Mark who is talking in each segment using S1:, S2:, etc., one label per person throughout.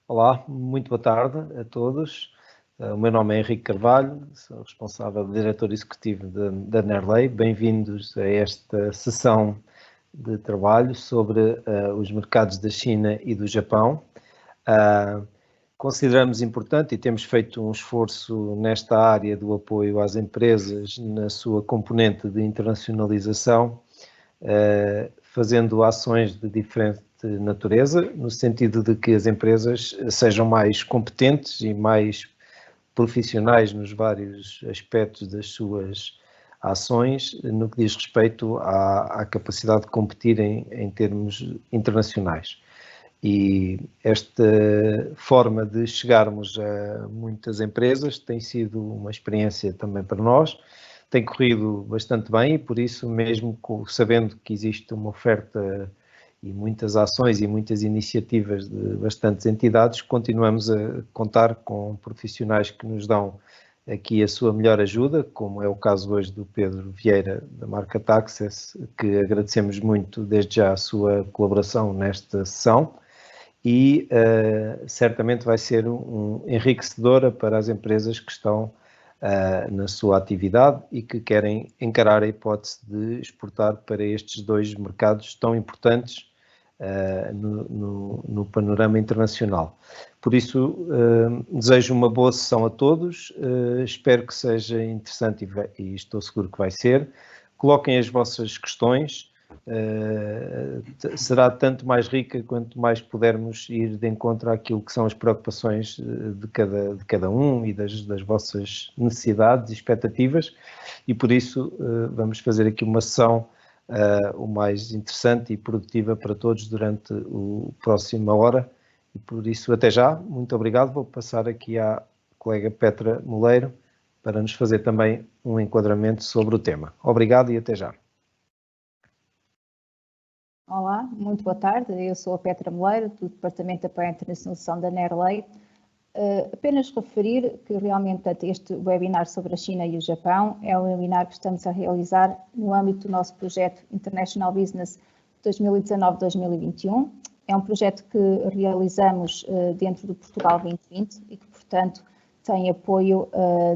S1: Olá, muito boa tarde a todos. O meu nome é Henrique Carvalho, sou responsável, diretor executivo da Nerley. Bem-vindos a esta sessão de trabalho sobre os mercados da China e do Japão. Consideramos importante e temos feito um esforço nesta área do apoio às empresas na sua componente de internacionalização, fazendo ações de diferente natureza, no sentido de que as empresas sejam mais competentes e mais profissionais nos vários aspectos das suas ações, no que diz respeito à capacidade de competir em termos internacionais. E esta forma de chegarmos a muitas empresas tem sido uma experiência também para nós, tem corrido bastante bem e por isso mesmo sabendo que existe uma oferta e muitas ações e muitas iniciativas de bastantes entidades, continuamos a contar com profissionais que nos dão aqui a sua melhor ajuda, como é o caso hoje do Pedro Vieira, da marca Taxess, que agradecemos muito desde já a sua colaboração nesta sessão e certamente vai ser enriquecedora para as empresas que estão na sua atividade e que querem encarar a hipótese de exportar para estes dois mercados tão importantes no panorama internacional. Por isso, desejo uma boa sessão a todos, espero que seja interessante e estou seguro que vai ser. Coloquem as vossas questões, será tanto mais rica quanto mais pudermos ir de encontro àquilo que são as preocupações de cada um e das vossas necessidades e expectativas, e por isso vamos fazer aqui uma sessão o mais interessante e produtiva para todos durante a próxima hora, e por isso até já, muito obrigado. Vou passar aqui à colega Petra Moleiro para nos fazer também um enquadramento sobre o tema. Obrigado e até já.
S2: Olá, muito boa tarde. Eu sou a Petra Moleiro, do Departamento de Apoio à Internacionalização da Nerley. Apenas referir que realmente este webinar sobre a China e o Japão é um webinar que estamos a realizar no âmbito do nosso projeto International Business 2019-2021. É um projeto que realizamos dentro do Portugal 2020 e que, portanto, tem apoio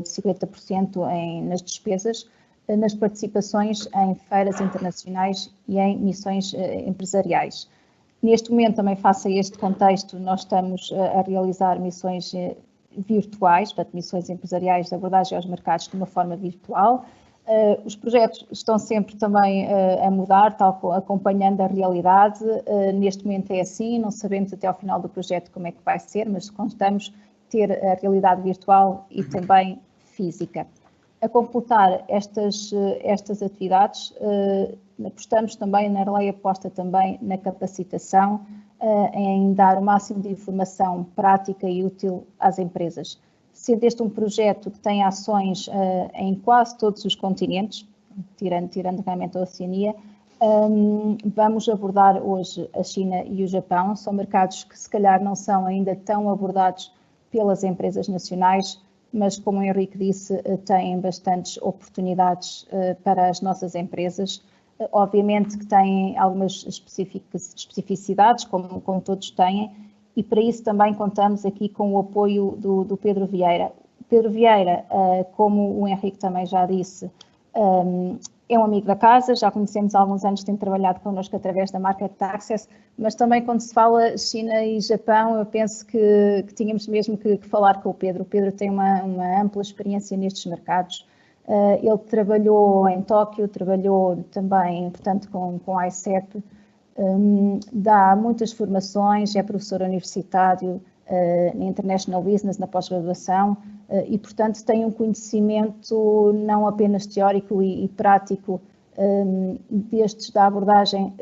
S2: de 50% nas despesas, nas participações em feiras internacionais e em missões empresariais. Neste momento, também face a este contexto, nós estamos a realizar missões virtuais, portanto, missões empresariais de abordagem aos mercados de uma forma virtual. Os projetos estão sempre também a mudar, acompanhando a realidade. Neste momento é assim, não sabemos até ao final do projeto como é que vai ser, mas contamos ter a realidade virtual e também física. A completar estas atividades, apostamos também, a Nerley aposta também na capacitação, em dar o máximo de informação prática e útil às empresas. Sendo este um projeto que tem ações em quase todos os continentes, tirando realmente a Oceania, vamos abordar hoje a China e o Japão. São mercados que se calhar não são ainda tão abordados pelas empresas nacionais, mas como o Henrique disse, têm bastantes oportunidades para as nossas empresas. Obviamente que têm algumas especificidades, como todos têm, e para isso também contamos aqui com o apoio do Pedro Vieira. Pedro Vieira, como o Henrique também já disse, é um amigo da casa, já conhecemos há alguns anos, tem trabalhado connosco através da marca Taxess, mas também quando se fala China e Japão, eu penso que tínhamos mesmo que falar com o Pedro. O Pedro tem uma ampla experiência nestes mercados. Ele trabalhou em Tóquio, trabalhou também, portanto, com a ICEP, dá muitas formações, é professor universitário na International Business, na pós-graduação, e, portanto, tem um conhecimento não apenas teórico e prático da abordagem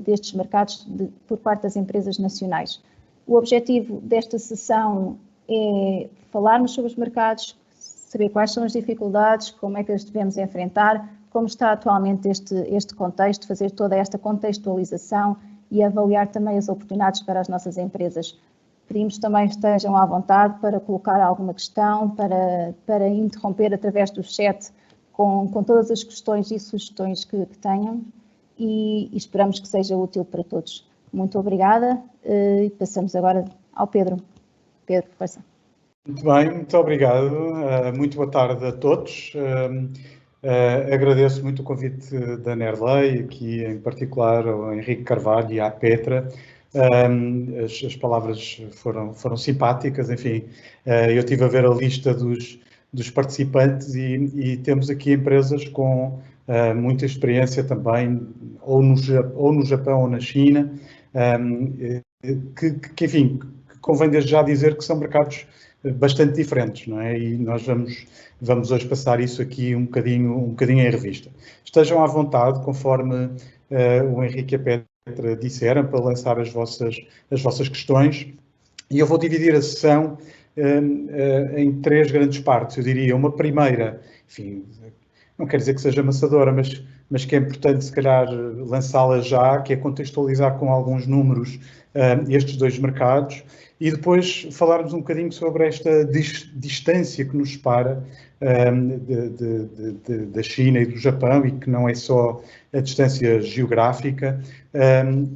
S2: destes mercados por parte das empresas nacionais. O objetivo desta sessão é falarmos sobre os mercados, saber quais são as dificuldades, como é que as devemos enfrentar, como está atualmente este contexto, fazer toda esta contextualização e avaliar também as oportunidades para as nossas empresas. Pedimos também estejam à vontade para colocar alguma questão, para interromper através do chat com todas as questões e sugestões que tenham e esperamos que seja útil para todos. Muito obrigada e passamos agora ao Pedro. Pedro, força.
S3: Muito bem, muito obrigado. Muito boa tarde a todos. Agradeço muito o convite da Nerlei, aqui em particular ao Henrique Carvalho e à Petra. As palavras foram simpáticas, enfim. Eu estive a ver a lista dos participantes e temos aqui empresas com muita experiência também, ou no Japão ou na China, que enfim, convém desde já dizer que são mercados bastante diferentes, não é? E nós vamos hoje passar isso aqui um bocadinho em revista. Estejam à vontade, conforme o Henrique e a Petra disseram, para lançar as vossas questões. E eu vou dividir a sessão em 3 grandes partes. Eu diria uma primeira, enfim, não quer dizer que seja amassadora, mas que é importante, se calhar, lançá-la já, que é contextualizar com alguns números estes 2 mercados, e depois falarmos um bocadinho sobre esta distância que nos separa da China e do Japão, e que não é só a distância geográfica,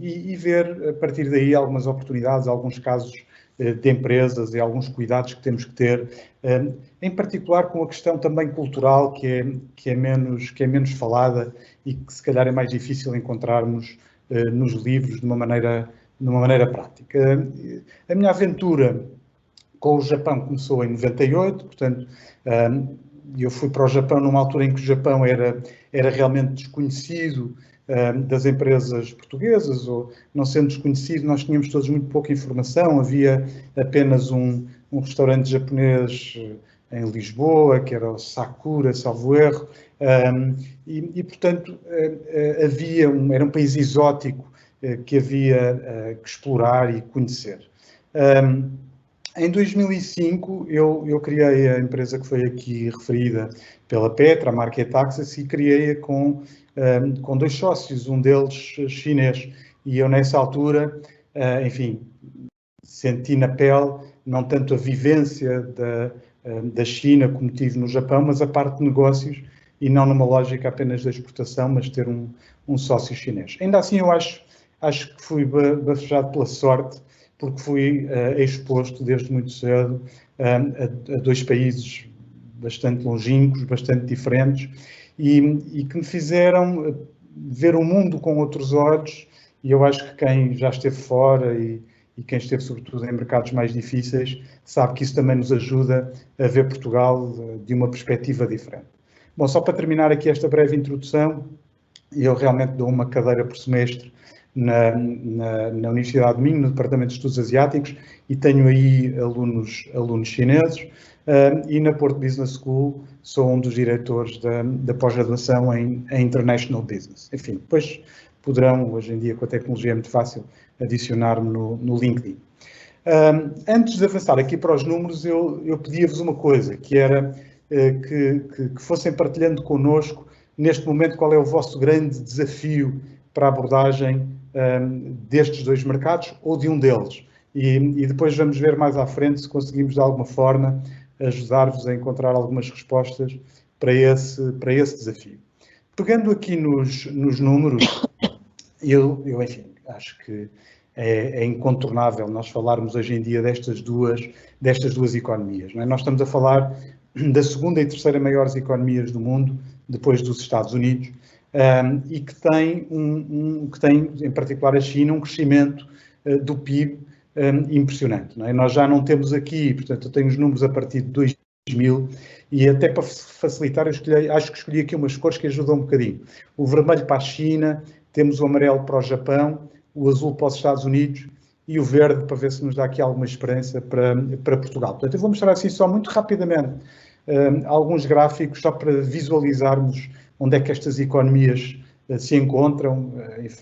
S3: e ver, a partir daí, algumas oportunidades, alguns casos de empresas e alguns cuidados que temos que ter, em particular com a questão também cultural, que é menos falada e que se calhar é mais difícil encontrarmos nos livros de uma maneira prática. A minha aventura com o Japão começou em 98, portanto, eu fui para o Japão numa altura em que o Japão era realmente desconhecido das empresas portuguesas, ou não sendo desconhecido, nós tínhamos todos muito pouca informação, havia apenas um restaurante japonês em Lisboa, que era o Sakura, salvo erro, e portanto, era um país exótico que havia que explorar e conhecer. Em 2005, eu criei a empresa que foi aqui referida pela Petra, a Market Access, e criei-a com 2 sócios, um deles chinês. E eu, nessa altura, enfim, senti na pele não tanto a vivência da China como tive no Japão, mas a parte de negócios, e não numa lógica apenas da exportação, mas ter um sócio chinês. Ainda assim, eu acho que fui bafejado pela sorte, porque fui exposto desde muito cedo a 2 países bastante longínquos, bastante diferentes, e que me fizeram ver o mundo com outros olhos, e eu acho que quem já esteve fora e quem esteve sobretudo em mercados mais difíceis, sabe que isso também nos ajuda a ver Portugal de uma perspectiva diferente. Bom, só para terminar aqui esta breve introdução, eu realmente dou uma cadeira por semestre na Universidade de Minho, no Departamento de Estudos Asiáticos, e tenho aí alunos chineses, e na Porto Business School sou um dos diretores da pós-graduação em International Business. Enfim, depois poderão, hoje em dia com a tecnologia é muito fácil, adicionar-me no LinkedIn. Antes de avançar aqui para os números, eu pedia-vos uma coisa, que era que fossem partilhando connosco, neste momento, qual é o vosso grande desafio para a abordagem destes 2 mercados, ou de um deles. E depois vamos ver mais à frente se conseguimos, de alguma forma, ajudar-vos a encontrar algumas respostas para esse desafio. Pegando aqui nos números, eu enfim, acho que é incontornável nós falarmos hoje em dia destas duas economias, não é? Nós estamos a falar da 2ª e 3ª maiores economias do mundo, depois dos Estados Unidos, e que tem, em particular a China, um crescimento do PIB impressionante, não é? Nós já não temos aqui, portanto, eu tenho os números a partir de 2000, e até para facilitar, acho que escolhi aqui umas cores que ajudam um bocadinho. O vermelho para a China, temos o amarelo para o Japão, o azul para os Estados Unidos e o verde, para ver se nos dá aqui alguma esperança para Portugal. Portanto, eu vou mostrar assim só muito rapidamente alguns gráficos, só para visualizarmos onde é que estas economias se encontram,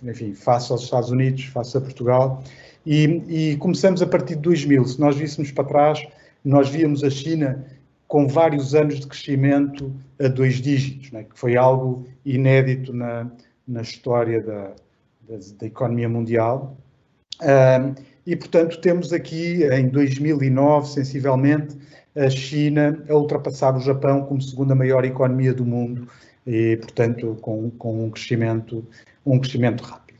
S3: enfim, face aos Estados Unidos, face a Portugal. E começamos a partir de 2000. Se nós víssemos para trás, nós víamos a China com vários anos de crescimento a 2 dígitos, né, que foi algo inédito na história da economia mundial. E, portanto, temos aqui, em 2009, sensivelmente, a China a ultrapassar o Japão como 2ª maior economia do mundo e, portanto, com um crescimento rápido.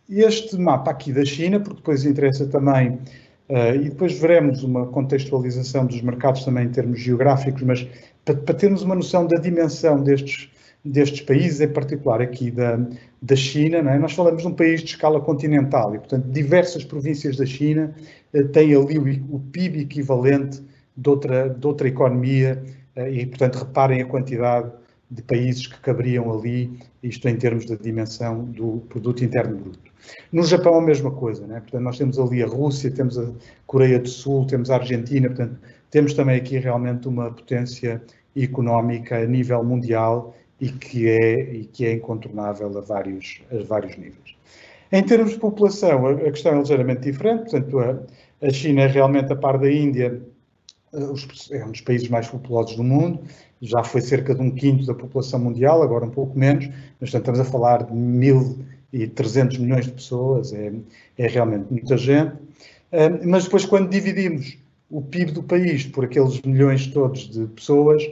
S3: Este mapa aqui da China, porque depois interessa também e depois veremos uma contextualização dos mercados também em termos geográficos, mas para termos uma noção da dimensão destes países, em particular aqui da China, não é? Nós falamos de um país de escala continental e, portanto, diversas províncias da China têm ali o PIB equivalente de outra economia e, portanto, reparem a quantidade de países que caberiam ali, isto em termos da dimensão do produto interno bruto. No Japão a mesma coisa, né? Portanto, nós temos ali a Rússia, temos a Coreia do Sul, temos a Argentina, portanto, temos também aqui realmente uma potência económica a nível mundial e que é incontornável a vários níveis. Em termos de população, a questão é ligeiramente diferente, portanto, a China é realmente, a par da Índia, é um dos países mais populosos do mundo, já foi cerca de 1/5 da população mundial, agora um pouco menos, mas portanto, estamos a falar de 1.300 milhões de pessoas, é realmente muita gente, mas depois quando dividimos o PIB do país por aqueles milhões todos de pessoas,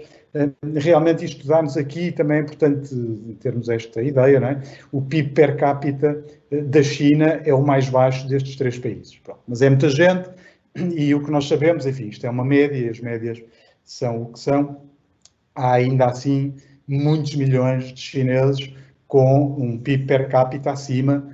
S3: realmente isto dá-nos aqui, também é importante termos esta ideia, não é? O PIB per capita da China é o mais baixo destes 3 países. Pronto, mas é muita gente e o que nós sabemos, enfim, isto é uma média e as médias são o que são. Há ainda assim muitos milhões de chineses com um PIB per capita acima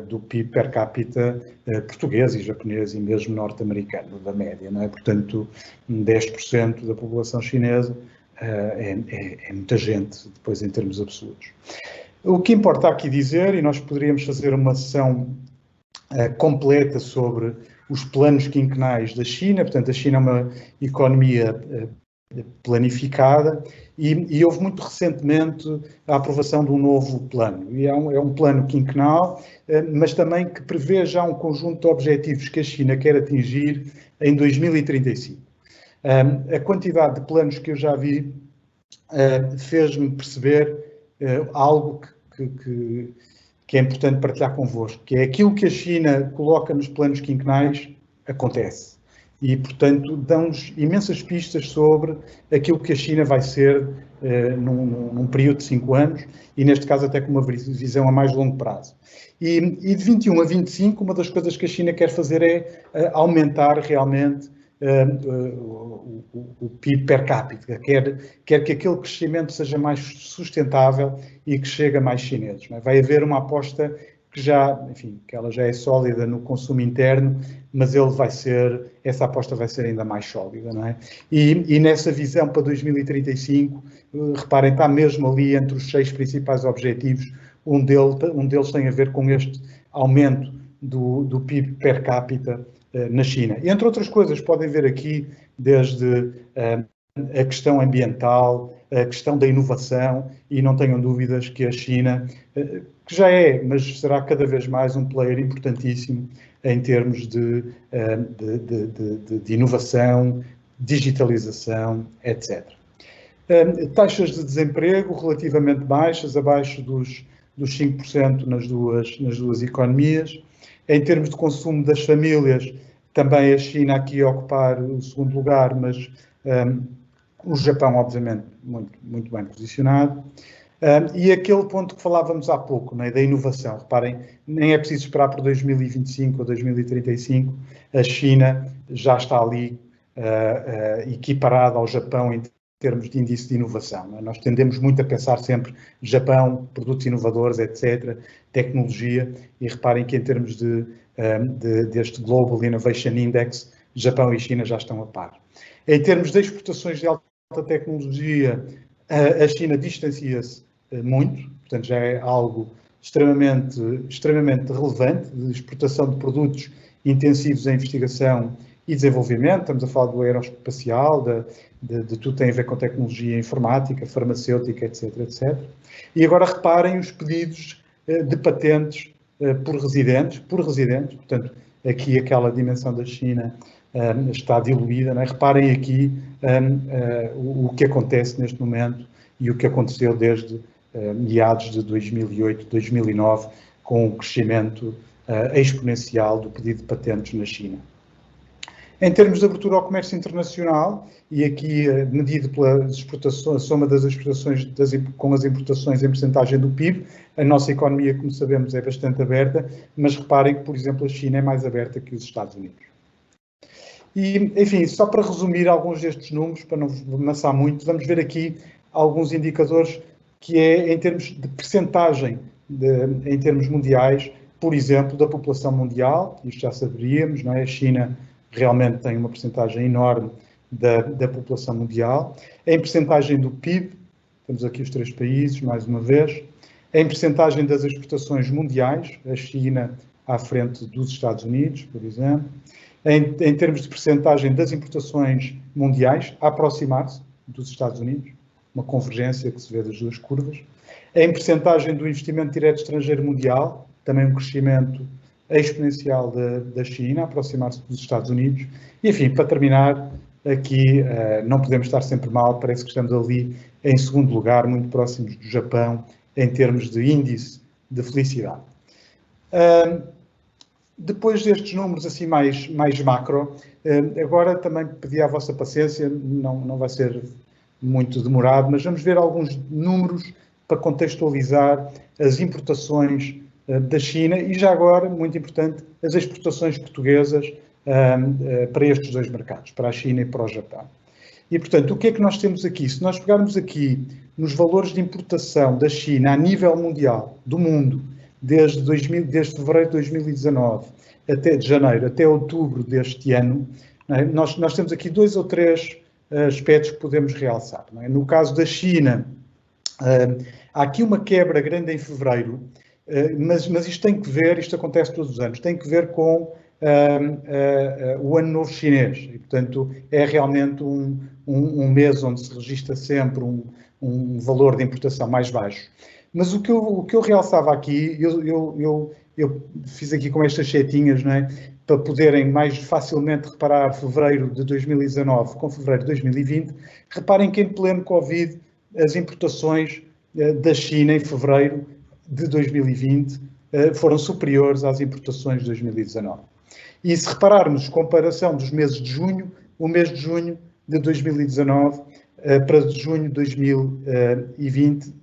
S3: do PIB per capita português e japonês e mesmo norte-americano, da média, não é? Portanto, 10% da população chinesa é muita gente, depois em termos absolutos. O que importa aqui dizer, e nós poderíamos fazer uma sessão completa sobre os planos quinquenais da China, portanto, a China é uma economia planificada e houve muito recentemente a aprovação de um novo plano. E é um plano quinquenal, mas também que prevê já um conjunto de objetivos que a China quer atingir em 2035. A quantidade de planos que eu já vi fez-me perceber algo que é importante partilhar convosco, que é aquilo que a China coloca nos planos quinquenais acontece. E, portanto, dão-nos imensas pistas sobre aquilo que a China vai ser num período de 5 anos, e neste caso até com uma visão a mais longo prazo. E de 21 a 25, uma das coisas que a China quer fazer é aumentar realmente o PIB per capita, quer que aquele crescimento seja mais sustentável e que chegue a mais chineses. Não é? Vai haver uma aposta que ela já é sólida no consumo interno, mas essa aposta vai ser ainda mais sólida, não é? E nessa visão para 2035, reparem, está mesmo ali entre os 6 principais objetivos, um deles tem a ver com este aumento do PIB per capita na China. E, entre outras coisas, podem ver aqui desde a questão ambiental, a questão da inovação, e não tenham dúvidas que a China, que já mas será cada vez mais um player importantíssimo em termos de inovação, digitalização, etc. Taxas de desemprego relativamente baixas, abaixo dos 5% nas duas economias. Em termos de consumo das famílias, também a China aqui a ocupar o segundo lugar, mas o Japão, obviamente, muito bem posicionado. E aquele ponto que falávamos há pouco, né, da inovação. Reparem, nem é preciso esperar por 2025 ou 2035, a China já está ali equiparada ao Japão em termos de índice de inovação. Né? Nós tendemos muito a pensar sempre Japão, produtos inovadores, etc., tecnologia, e reparem que em termos deste Global Innovation Index, Japão e China já estão a par. Em termos de exportações de alta tecnologia, a China distancia-se muito, portanto já é algo extremamente relevante, de exportação de produtos intensivos em investigação e desenvolvimento. Estamos a falar do aeroespacial, de tudo tem a ver com tecnologia informática, farmacêutica, etc, etc. E agora reparem os pedidos de patentes por residentes, portanto aqui aquela dimensão da China está diluída, não é? Reparem aqui o que acontece neste momento e o que aconteceu desde meados de 2008, 2009, com o crescimento exponencial do pedido de patentes na China. Em termos de abertura ao comércio internacional, e aqui medido pelas exportações, a soma das exportações com as importações em percentagem do PIB, a nossa economia, como sabemos, é bastante aberta, mas reparem que, por exemplo, a China é mais aberta que os Estados Unidos. E, enfim, só para resumir alguns destes números, para não amassar muito, vamos ver aqui alguns indicadores que é em termos de percentagem, em termos mundiais, por exemplo, da população mundial, isto já saberíamos, não é? A China realmente tem uma percentagem enorme da população mundial. Em percentagem do PIB, temos aqui os 3 países, mais uma vez. Em percentagem das exportações mundiais, a China à frente dos Estados Unidos, por exemplo. Em termos de percentagem das importações mundiais, a aproximar-se dos Estados Unidos, uma convergência que se vê das duas curvas. Em percentagem do investimento direto estrangeiro mundial, também um crescimento exponencial da China, a aproximar-se dos Estados Unidos. E, enfim, para terminar, aqui não podemos estar sempre mal, parece que estamos ali em segundo lugar, muito próximos do Japão, em termos de índice de felicidade. Depois destes números assim mais macro, agora também pedi à vossa paciência, não vai ser muito demorado, mas vamos ver alguns números para contextualizar as importações da China e já agora, muito importante, as exportações portuguesas para estes 2 mercados, para a China e para o Japão. E, portanto, o que é que nós temos aqui? Se nós pegarmos aqui nos valores de importação da China a nível mundial, do mundo, desde fevereiro de 2019 até de janeiro até outubro deste ano, nós temos aqui 2 ou 3 aspectos que podemos realçar. No caso da China, há aqui uma quebra grande em fevereiro, mas isto tem que ver, isto acontece todos os anos, tem que ver com o Ano Novo Chinês. E, portanto, é realmente um mês onde se registra sempre um valor de importação mais baixo. Mas o que eu realçava aqui, eu fiz aqui com estas setinhas, não é? Para poderem mais facilmente reparar fevereiro de 2019 com fevereiro de 2020, reparem que em pleno Covid as importações da China em fevereiro de 2020 foram superiores às importações de 2019. E se repararmos comparação dos meses de junho, o mês de junho de 2019 para junho de 2020,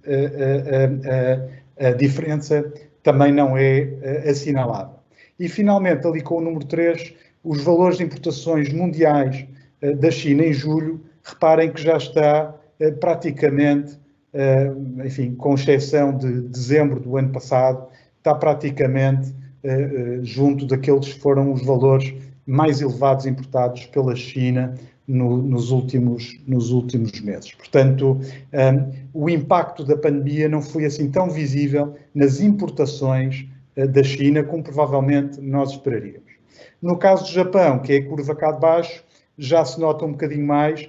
S3: a diferença também não é assinalada. E, finalmente, ali com o número 3, os valores de importações mundiais da China em julho, reparem que já está praticamente, enfim, com exceção de dezembro do ano passado, está praticamente junto daqueles que foram os valores mais elevados importados pela China nos últimos meses. Portanto, o impacto da pandemia não foi assim tão visível nas importações da China como provavelmente nós esperaríamos. No caso do Japão, que é a curva cá de baixo, já se nota um bocadinho mais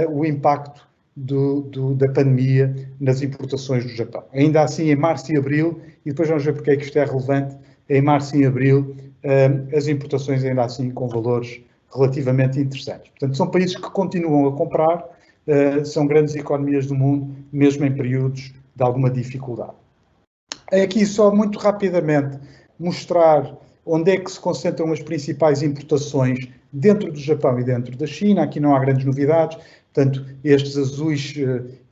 S3: o impacto da pandemia nas importações do Japão. Ainda assim, em março e abril, e depois vamos ver porque é que isto é relevante, em março e abril, as importações ainda assim com valores relativamente interessantes. Portanto, são países que continuam a comprar, são grandes economias do mundo, mesmo em períodos de alguma dificuldade. Aqui só muito rapidamente mostrar onde é que se concentram as principais importações dentro do Japão e dentro da China. Aqui não há grandes novidades, portanto, estes azuis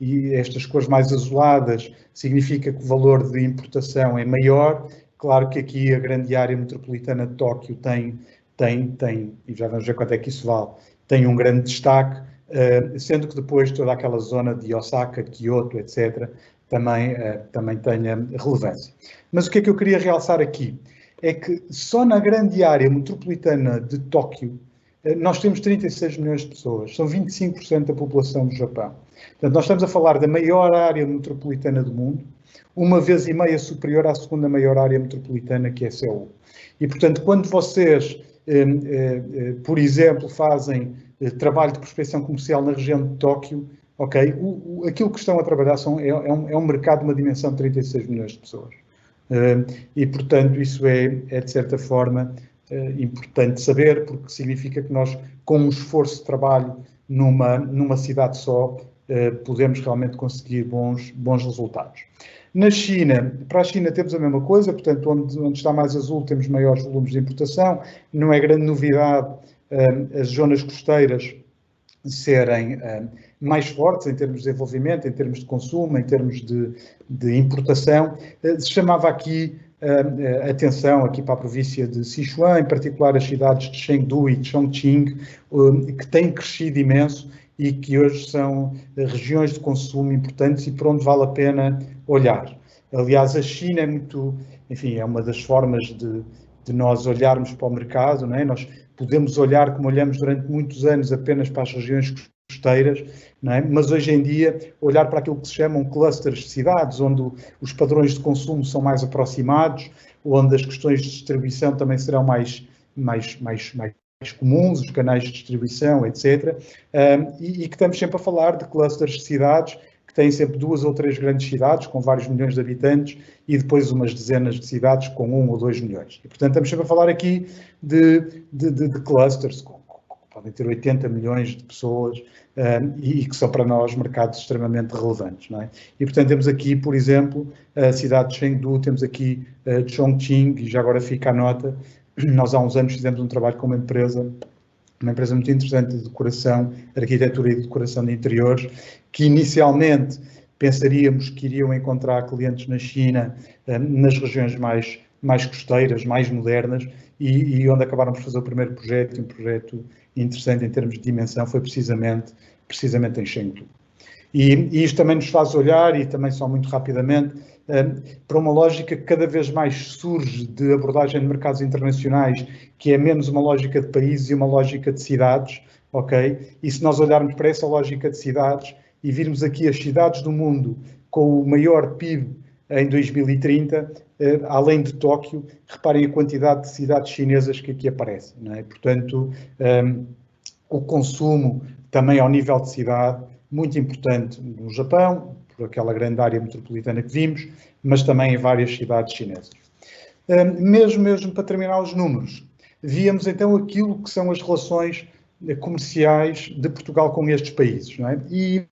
S3: e estas cores mais azuladas significa que o valor de importação é maior. Claro que aqui a grande área metropolitana de Tóquio tem, e já vamos ver quanto é que isso vale, tem um grande destaque, sendo que depois toda aquela zona de Osaka, Kyoto, etc., também tenha relevância. Mas o que é que eu queria realçar aqui? É que só na grande área metropolitana de Tóquio nós temos 36 milhões de pessoas, são 25% da população do Japão. Portanto, nós estamos a falar da maior área metropolitana do mundo, 1,5 superior à segunda maior área metropolitana, que é Seul. E, portanto, quando vocês, por exemplo, fazem trabalho de prospecção comercial na região de Tóquio, ok, aquilo que estão a trabalhar é um mercado de uma dimensão de 36 milhões de pessoas. E, portanto, isso é de certa forma, importante saber, porque significa que nós, com um esforço de trabalho numa cidade só, podemos realmente conseguir bons resultados. Na China, para a China temos a mesma coisa, portanto, onde está mais azul temos maiores volumes de importação, não é grande novidade as zonas costeiras serem mais fortes em termos de desenvolvimento, em termos de consumo, em termos de importação. Se chamava aqui atenção aqui para a província de Sichuan, em particular as cidades de Chengdu e de Chongqing, que têm crescido imenso e que hoje são regiões de consumo importantes e por onde vale a pena olhar. Aliás, a China é muito, enfim, é uma das formas de nós olharmos para o mercado, não é? Nós podemos olhar como olhamos durante muitos anos apenas para as regiões costeiras, não é? Mas hoje em dia olhar para aquilo que se chamam clusters de cidades, onde os padrões de consumo são mais aproximados, onde as questões de distribuição também serão mais comuns, os canais de distribuição, etc. E que estamos sempre a falar de clusters de cidades que têm sempre 2 ou 3 grandes cidades com vários milhões de habitantes e depois umas dezenas de cidades com 1 ou 2 milhões. E, portanto, estamos sempre a falar aqui de clusters podem ter 80 milhões de pessoas e que são para nós mercados extremamente relevantes, não é? E, portanto, temos aqui, por exemplo, a cidade de Chengdu, temos aqui Chongqing, e já agora fica a nota, nós há uns anos fizemos um trabalho com uma empresa muito interessante de decoração, arquitetura e decoração de interiores, que inicialmente pensaríamos que iriam encontrar clientes na China, nas regiões mais costeiras, mais modernas, e onde acabaram por fazer o primeiro projeto, um projeto interessante em termos de dimensão, foi precisamente em Chengdu. E isto também nos faz olhar, e também só muito rapidamente, para uma lógica que cada vez mais surge de abordagem de mercados internacionais, que é menos uma lógica de países e uma lógica de cidades, ok? E se nós olharmos para essa lógica de cidades e virmos aqui as cidades do mundo com o maior PIB em 2030, além de Tóquio, reparem a quantidade de cidades chinesas que aqui aparecem, não é? Portanto, o consumo também ao nível de cidade, muito importante no Japão, por aquela grande área metropolitana que vimos, mas também em várias cidades chinesas. Mesmo para terminar os números, víamos então aquilo que são as relações comerciais de Portugal com estes países, não é? E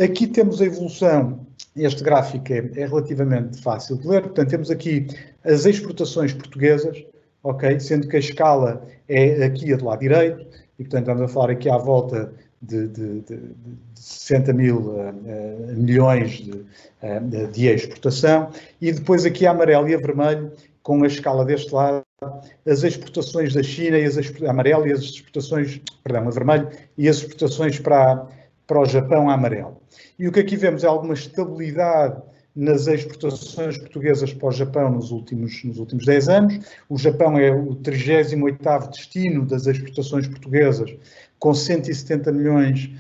S3: aqui temos a evolução, este gráfico é relativamente fácil de ler, portanto temos aqui as exportações portuguesas, ok? Sendo que a escala é aqui a do lado direito, e portanto estamos a falar aqui à volta de 60 mil milhões de exportação, e depois aqui a amarelo e a vermelho, com a escala deste lado, as exportações da China, a amarelo e as exportações, perdão, a vermelho, e as exportações para o Japão a amarelo. E o que aqui vemos é alguma estabilidade nas exportações portuguesas para o Japão nos últimos 10 anos. O Japão é o 38º destino das exportações portuguesas, com 170 milhões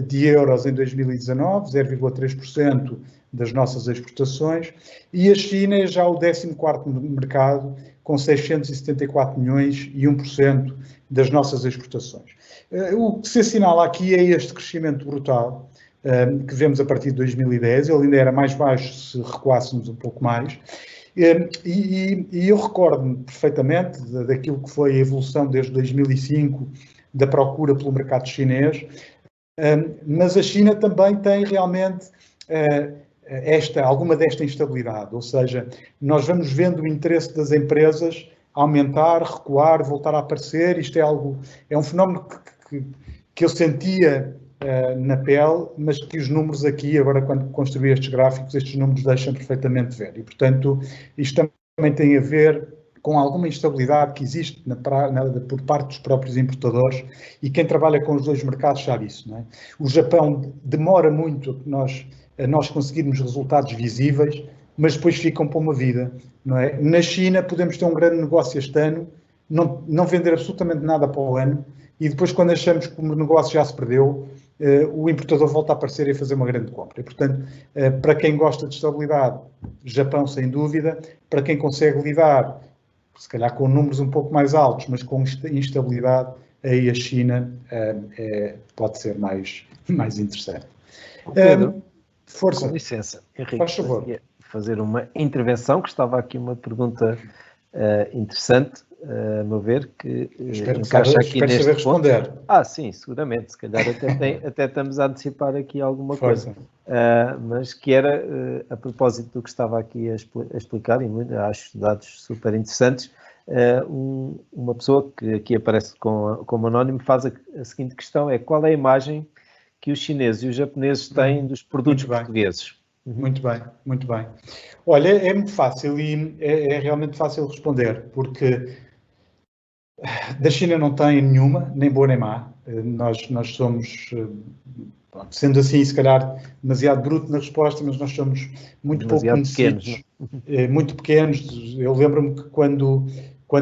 S3: de euros em 2019, 0,3% das nossas exportações, e a China é já o 14º mercado, com 674 milhões e 1% das nossas exportações. O que se assinala aqui é este crescimento brutal que vemos a partir de 2010, ele ainda era mais baixo se recuássemos um pouco mais, e eu recordo-me perfeitamente daquilo que foi a evolução desde 2005 da procura pelo mercado chinês, mas a China também tem realmente alguma desta instabilidade, ou seja, nós vamos vendo o interesse das empresas aumentar, recuar, voltar a aparecer. Isto é um fenómeno que eu sentia na pele, mas que os números aqui, agora quando construí estes gráficos, estes números deixam perfeitamente ver. E, portanto, isto também tem a ver com alguma instabilidade que existe por parte dos próprios importadores, e quem trabalha com os dois mercados sabe isso, não é? O Japão demora muito a nós conseguirmos resultados visíveis, mas depois ficam para uma vida, não é? Na China podemos ter um grande negócio este ano, não vender absolutamente nada para o ano, e depois quando achamos que o negócio já se perdeu, o importador volta a aparecer e a fazer uma grande compra. E, portanto, para quem gosta de estabilidade, Japão sem dúvida. Para quem consegue lidar, se calhar com números um pouco mais altos, mas com instabilidade, aí a China pode ser mais interessante.
S1: Pedro,
S3: força.
S1: Com licença, Henrique,
S3: faz favor.
S1: Fazer uma intervenção, que estava aqui uma pergunta interessante, a meu ver, que encaixa aqui neste ponto.
S3: Responder.
S1: Sim, seguramente, se calhar até estamos a antecipar aqui alguma coisa. Mas que era, a propósito do que estava aqui a explicar, e acho dados super interessantes, uma pessoa que aqui aparece como anónimo faz a seguinte questão, qual é a imagem que os chineses e os japoneses têm dos produtos portugueses?
S3: Muito bem, muito bem. Olha, é muito fácil e é realmente fácil responder, porque da China não tem nenhuma, nem boa nem má. Nós somos, sendo assim, se calhar, demasiado bruto na resposta, mas nós somos muito pouco conhecidos, muito pequenos. Eu lembro-me que quando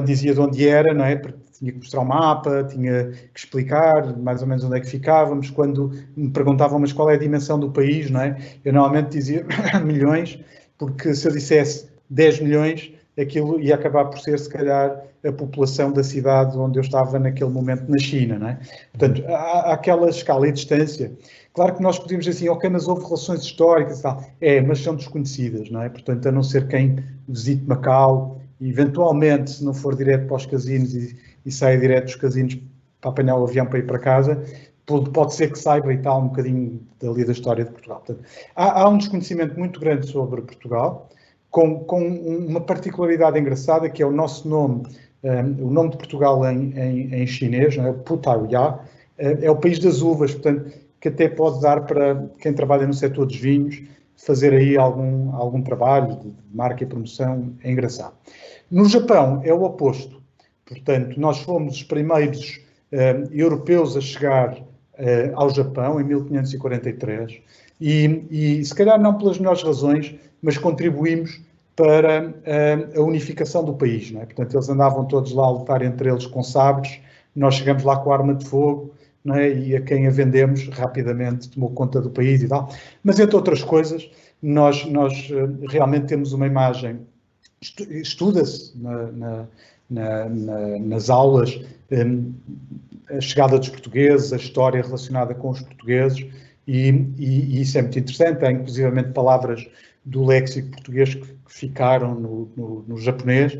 S3: dizia de onde era, não é? Porque tinha que mostrar um mapa, tinha que explicar mais ou menos onde é que ficávamos. Quando me perguntavam, mas qual é a dimensão do país, não é? Eu normalmente dizia milhões, porque se eu dissesse 10 milhões, aquilo ia acabar por ser, se calhar, a população da cidade onde eu estava naquele momento na China, não é? Portanto, há aquela escala e distância. Claro que nós podemos dizer assim, ok, mas houve relações históricas e tal. Mas são desconhecidas, não é? Portanto, a não ser quem visite Macau, e eventualmente, se não for direto para os casinos e saia direto dos casinos para apanhar o avião para ir para casa, pode ser que saiba e tal um bocadinho dali da história de Portugal. Portanto, há um desconhecimento muito grande sobre Portugal, com uma particularidade engraçada, que é o nosso nome, o nome de Portugal em chinês, não é? Putuaya, é o país das uvas, portanto, que até pode dar para quem trabalha no setor dos vinhos fazer aí algum trabalho de marca e promoção, é engraçado. No Japão é o oposto, portanto, nós fomos os primeiros europeus a chegar ao Japão em 1543 e se calhar não pelas melhores razões, mas contribuímos para a unificação do país, não é? Portanto, eles andavam todos lá a lutar entre eles com sabres, nós chegamos lá com a arma de fogo, não é? E a quem a vendemos rapidamente tomou conta do país e tal. Mas, entre outras coisas, nós realmente temos uma imagem, estuda-se nas aulas a chegada dos portugueses, a história relacionada com os portugueses, e isso é muito interessante. Há inclusivamente palavras do léxico português que ficaram no japonês,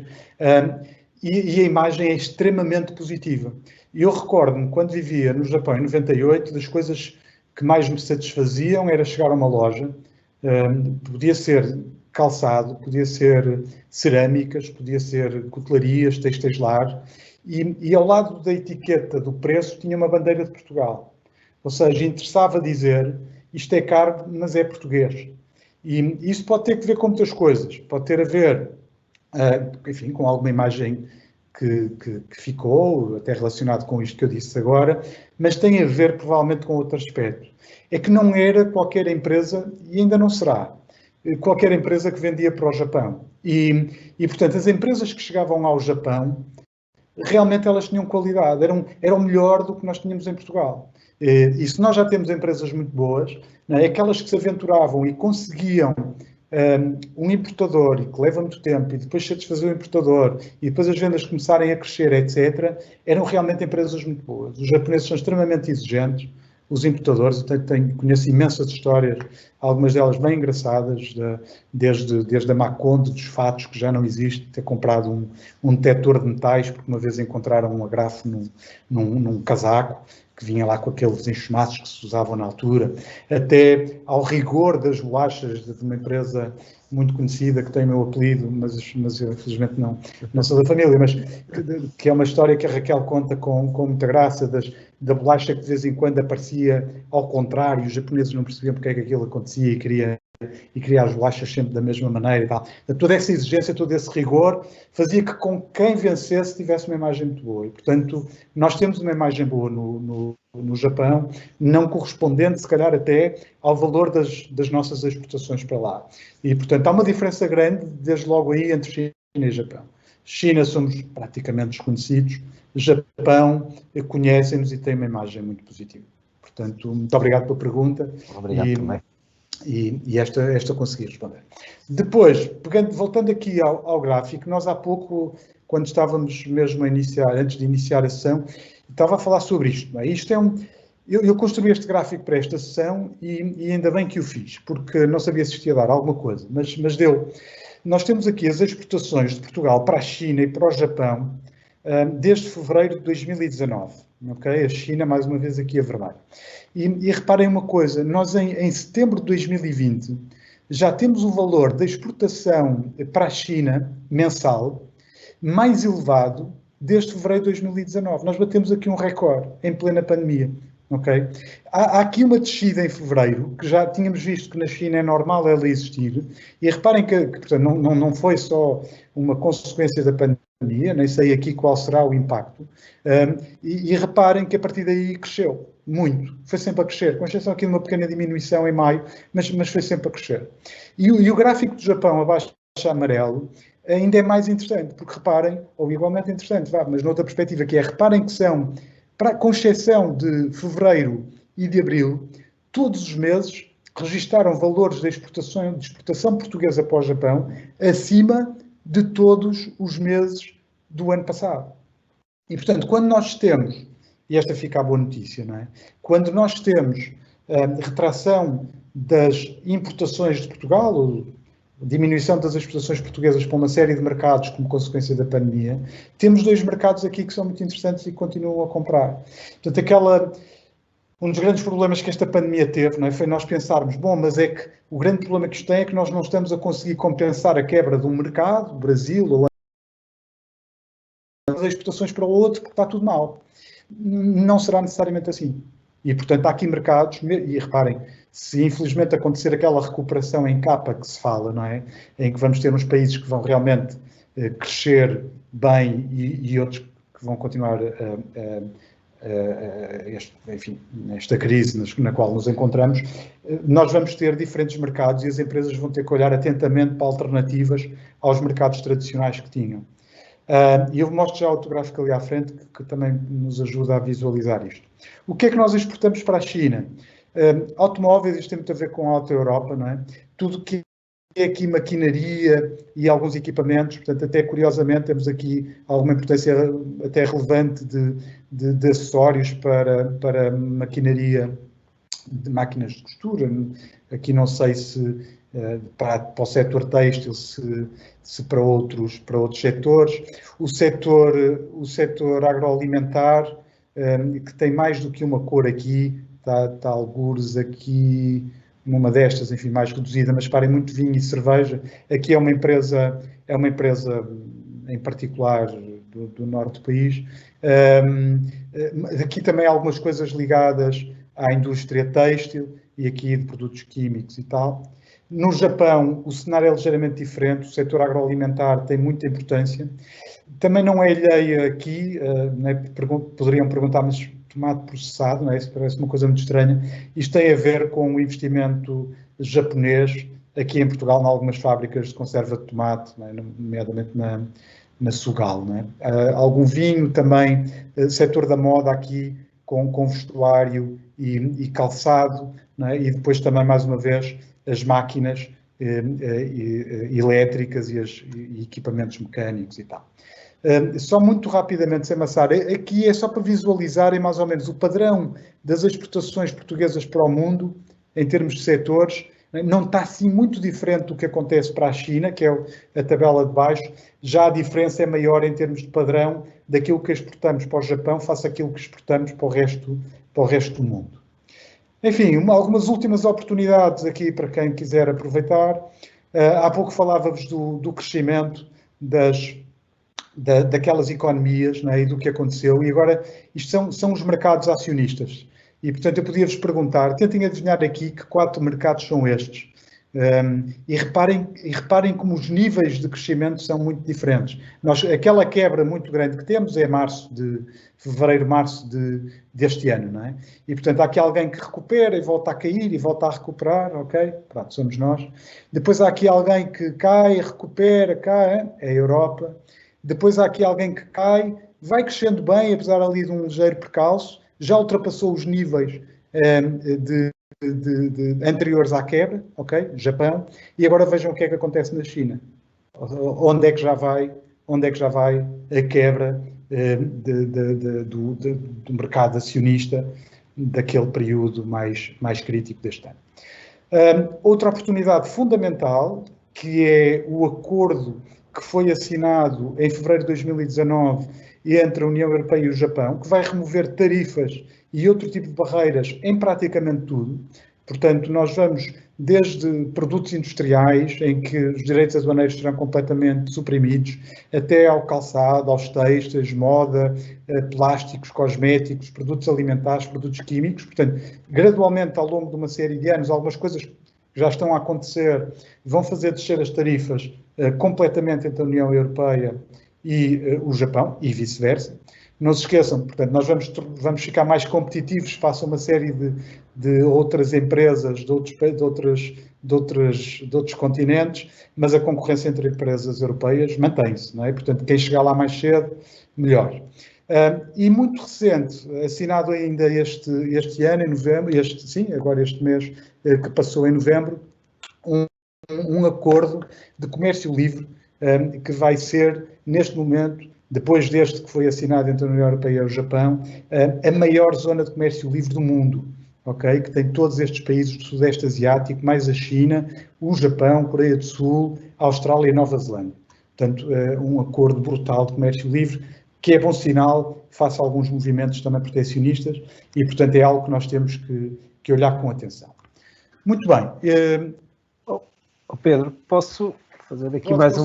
S3: e a imagem é extremamente positiva. Eu recordo-me, quando vivia no Japão em 98, das coisas que mais me satisfaziam era chegar a uma loja, podia ser calçado, podia ser cerâmicas, podia ser cutelarias, têxteis lares, e ao lado da etiqueta do preço tinha uma bandeira de Portugal. Ou seja, interessava dizer, isto é caro, mas é português. E isso pode ter que ver com muitas coisas. Pode ter a ver, enfim, com alguma imagem que ficou, até relacionado com isto que eu disse agora, mas tem a ver provavelmente com outro aspecto. É que não era qualquer empresa, e ainda não será, qualquer empresa que vendia para o Japão. E portanto, as empresas que chegavam ao Japão, realmente elas tinham qualidade, eram melhor do que nós tínhamos em Portugal. E se nós já temos empresas muito boas, não é? Aquelas que se aventuravam e conseguiam um importador, e que leva muito tempo, e depois satisfazer o importador, e depois as vendas começarem a crescer, etc., eram realmente empresas muito boas. Os japoneses são extremamente exigentes, os importadores, conheço imensas histórias, algumas delas bem engraçadas, desde a Maconde dos fatos, que já não existe, ter comprado um detector de metais, porque uma vez encontraram um agrafo num casaco, que vinha lá com aqueles enchumaços que se usavam na altura, até ao rigor das bolachas de uma empresa muito conhecida, que tem o meu apelido, mas eu infelizmente não sou da família, mas que é uma história que a Raquel conta com muita graça, da bolacha que de vez em quando aparecia ao contrário, os japoneses não percebiam porque é que aquilo acontecia e queria as bolachas sempre da mesma maneira e tal. Toda essa exigência, todo esse rigor, fazia que com quem vencesse tivesse uma imagem muito boa. E, portanto, nós temos uma imagem boa no Japão, não correspondente, se calhar, até ao valor das nossas exportações para lá. E, portanto, há uma diferença grande, desde logo aí, entre China e Japão. China somos praticamente desconhecidos, Japão conhecem-nos e têm uma imagem muito positiva. Portanto, muito obrigado pela pergunta.
S1: Obrigado também.
S3: E esta consegui responder. Depois, voltando aqui ao gráfico, nós há pouco, quando estávamos mesmo antes de iniciar a sessão, estava a falar sobre isto. Não é? Isto eu construí este gráfico para esta sessão e ainda bem que o fiz, porque não sabia se isto ia dar alguma coisa, mas deu. Nós temos aqui as exportações de Portugal para a China e para o Japão desde fevereiro de 2019. Okay? A China, mais uma vez, aqui a vermelho. E reparem uma coisa, nós em setembro de 2020 já temos o valor da exportação para a China mensal mais elevado desde fevereiro de 2019. Nós batemos aqui um recorde em plena pandemia. ok? Há aqui uma descida em fevereiro, que já tínhamos visto que na China é normal ela existir, e reparem que portanto, não foi só uma consequência da pandemia, nem sei aqui qual será o impacto, e reparem que a partir daí cresceu muito, foi sempre a crescer, com exceção aqui de uma pequena diminuição em maio, mas foi sempre a crescer. E o gráfico do Japão, abaixo amarelo, ainda é mais interessante, porque reparem, ou igualmente interessante, mas noutra perspectiva, que é, reparem que são, com exceção de fevereiro e de abril, todos os meses registaram valores de exportação portuguesa para o Japão acima de todos os meses do ano passado. E, portanto, quando nós temos, e esta fica a boa notícia, não é? Quando nós temos retração das importações de Portugal, ou diminuição das exportações portuguesas para uma série de mercados como consequência da pandemia, temos dois mercados aqui que são muito interessantes e que continuam a comprar. Portanto, um dos grandes problemas que esta pandemia teve, não é, foi nós pensarmos, bom, mas é que o grande problema que isto tem é que nós não estamos a conseguir compensar a quebra de um mercado, Brasil, ou as exportações para o outro, porque está tudo mal. Não será necessariamente assim. E, portanto, há aqui mercados, e reparem, se infelizmente acontecer aquela recuperação em capa que se fala, não é? Em que vamos ter uns países que vão realmente crescer bem e outros que vão continuar enfim, nesta crise na qual nos encontramos, nós vamos ter diferentes mercados e as empresas vão ter que olhar atentamente para alternativas aos mercados tradicionais que tinham. E eu mostro já outro gráfico ali à frente que também nos ajuda a visualizar isto. O que é que nós exportamos para a China? Automóveis, isto tem muito a ver com a Alta Europa, não é? Tudo que é aqui maquinaria e alguns equipamentos, portanto, até curiosamente temos aqui alguma importância até relevante de acessórios para maquinaria, de máquinas de costura. Aqui não sei se para o setor têxtil, se para outros setores. O setor agroalimentar, que tem mais do que uma cor aqui, está algures aqui numa destas, enfim, mais reduzida, mas parem muito vinho e cerveja. Aqui é uma empresa em particular do norte do país. Aqui também há algumas coisas ligadas à indústria têxtil e aqui de produtos químicos e tal. No Japão, o cenário é ligeiramente diferente, o setor agroalimentar tem muita importância. Também não é alheia aqui, né? Poderiam perguntar, mas tomate processado, não é? Isso parece uma coisa muito estranha. Isto tem a ver com o investimento japonês aqui em Portugal, em algumas fábricas de conserva de tomate, não é? Nomeadamente na Sugal. Não é? Algum vinho também, setor da moda aqui, com vestuário e calçado, não é? E depois também, mais uma vez, as máquinas elétricas e equipamentos mecânicos e tal. Só muito rapidamente, sem amassar, aqui é só para visualizarem mais ou menos o padrão das exportações portuguesas para o mundo, em termos de setores. Não está assim muito diferente do que acontece para a China, que é a tabela de baixo. Já a diferença é maior em termos de padrão daquilo que exportamos para o Japão face àquilo que exportamos para o resto do mundo. Enfim, algumas últimas oportunidades aqui para quem quiser aproveitar. Há pouco falávamos do crescimento daquelas economias, não é, e do que aconteceu, e agora isto são os mercados acionistas. E, portanto, eu podia-vos perguntar, tentem adivinhar aqui que 4 mercados são estes. E reparem como os níveis de crescimento são muito diferentes. Aquela quebra muito grande que temos é fevereiro, março deste ano, não é? E, portanto, há aqui alguém que recupera e volta a cair e volta a recuperar, ok? Pronto, somos nós. Depois há aqui alguém que cai, recupera, cai, é a Europa. Depois há aqui alguém que cai, vai crescendo bem, apesar ali de um ligeiro percalço, já ultrapassou os níveis anteriores à quebra, ok? Japão. E agora vejam o que é que acontece na China. Onde é que já vai a quebra do mercado acionista daquele período mais crítico deste ano. Outra oportunidade fundamental, que é o acordo que foi assinado em fevereiro de 2019 entre a União Europeia e o Japão, que vai remover tarifas e outro tipo de barreiras em praticamente tudo. Portanto, nós vamos desde produtos industriais, em que os direitos aduaneiros serão completamente suprimidos, até ao calçado, aos têxteis, moda, plásticos, cosméticos, produtos alimentares, produtos químicos. Portanto, gradualmente, ao longo de uma série de anos, algumas coisas que já estão a acontecer vão fazer descer as tarifas completamente entre a União Europeia e o Japão, e vice-versa. Não se esqueçam, portanto, nós vamos ficar mais competitivos face a uma série de outras empresas de outros continentes, mas a concorrência entre empresas europeias mantém-se, não é? Portanto, quem chegar lá mais cedo, melhor. E muito recente, assinado ainda este ano, em novembro, agora este mês que passou em novembro, um acordo de comércio livre que vai ser, neste momento, depois deste que foi assinado entre a União Europeia e o Japão, a maior zona de comércio livre do mundo, okay? Que tem todos estes países do Sudeste Asiático, mais a China, o Japão, Coreia do Sul, Austrália e Nova Zelândia. Portanto, um acordo brutal de comércio livre, que é bom sinal face a alguns movimentos também proteccionistas e, portanto, é algo que nós temos que olhar com atenção. Muito bem.
S1: Pedro, posso fazer aqui mais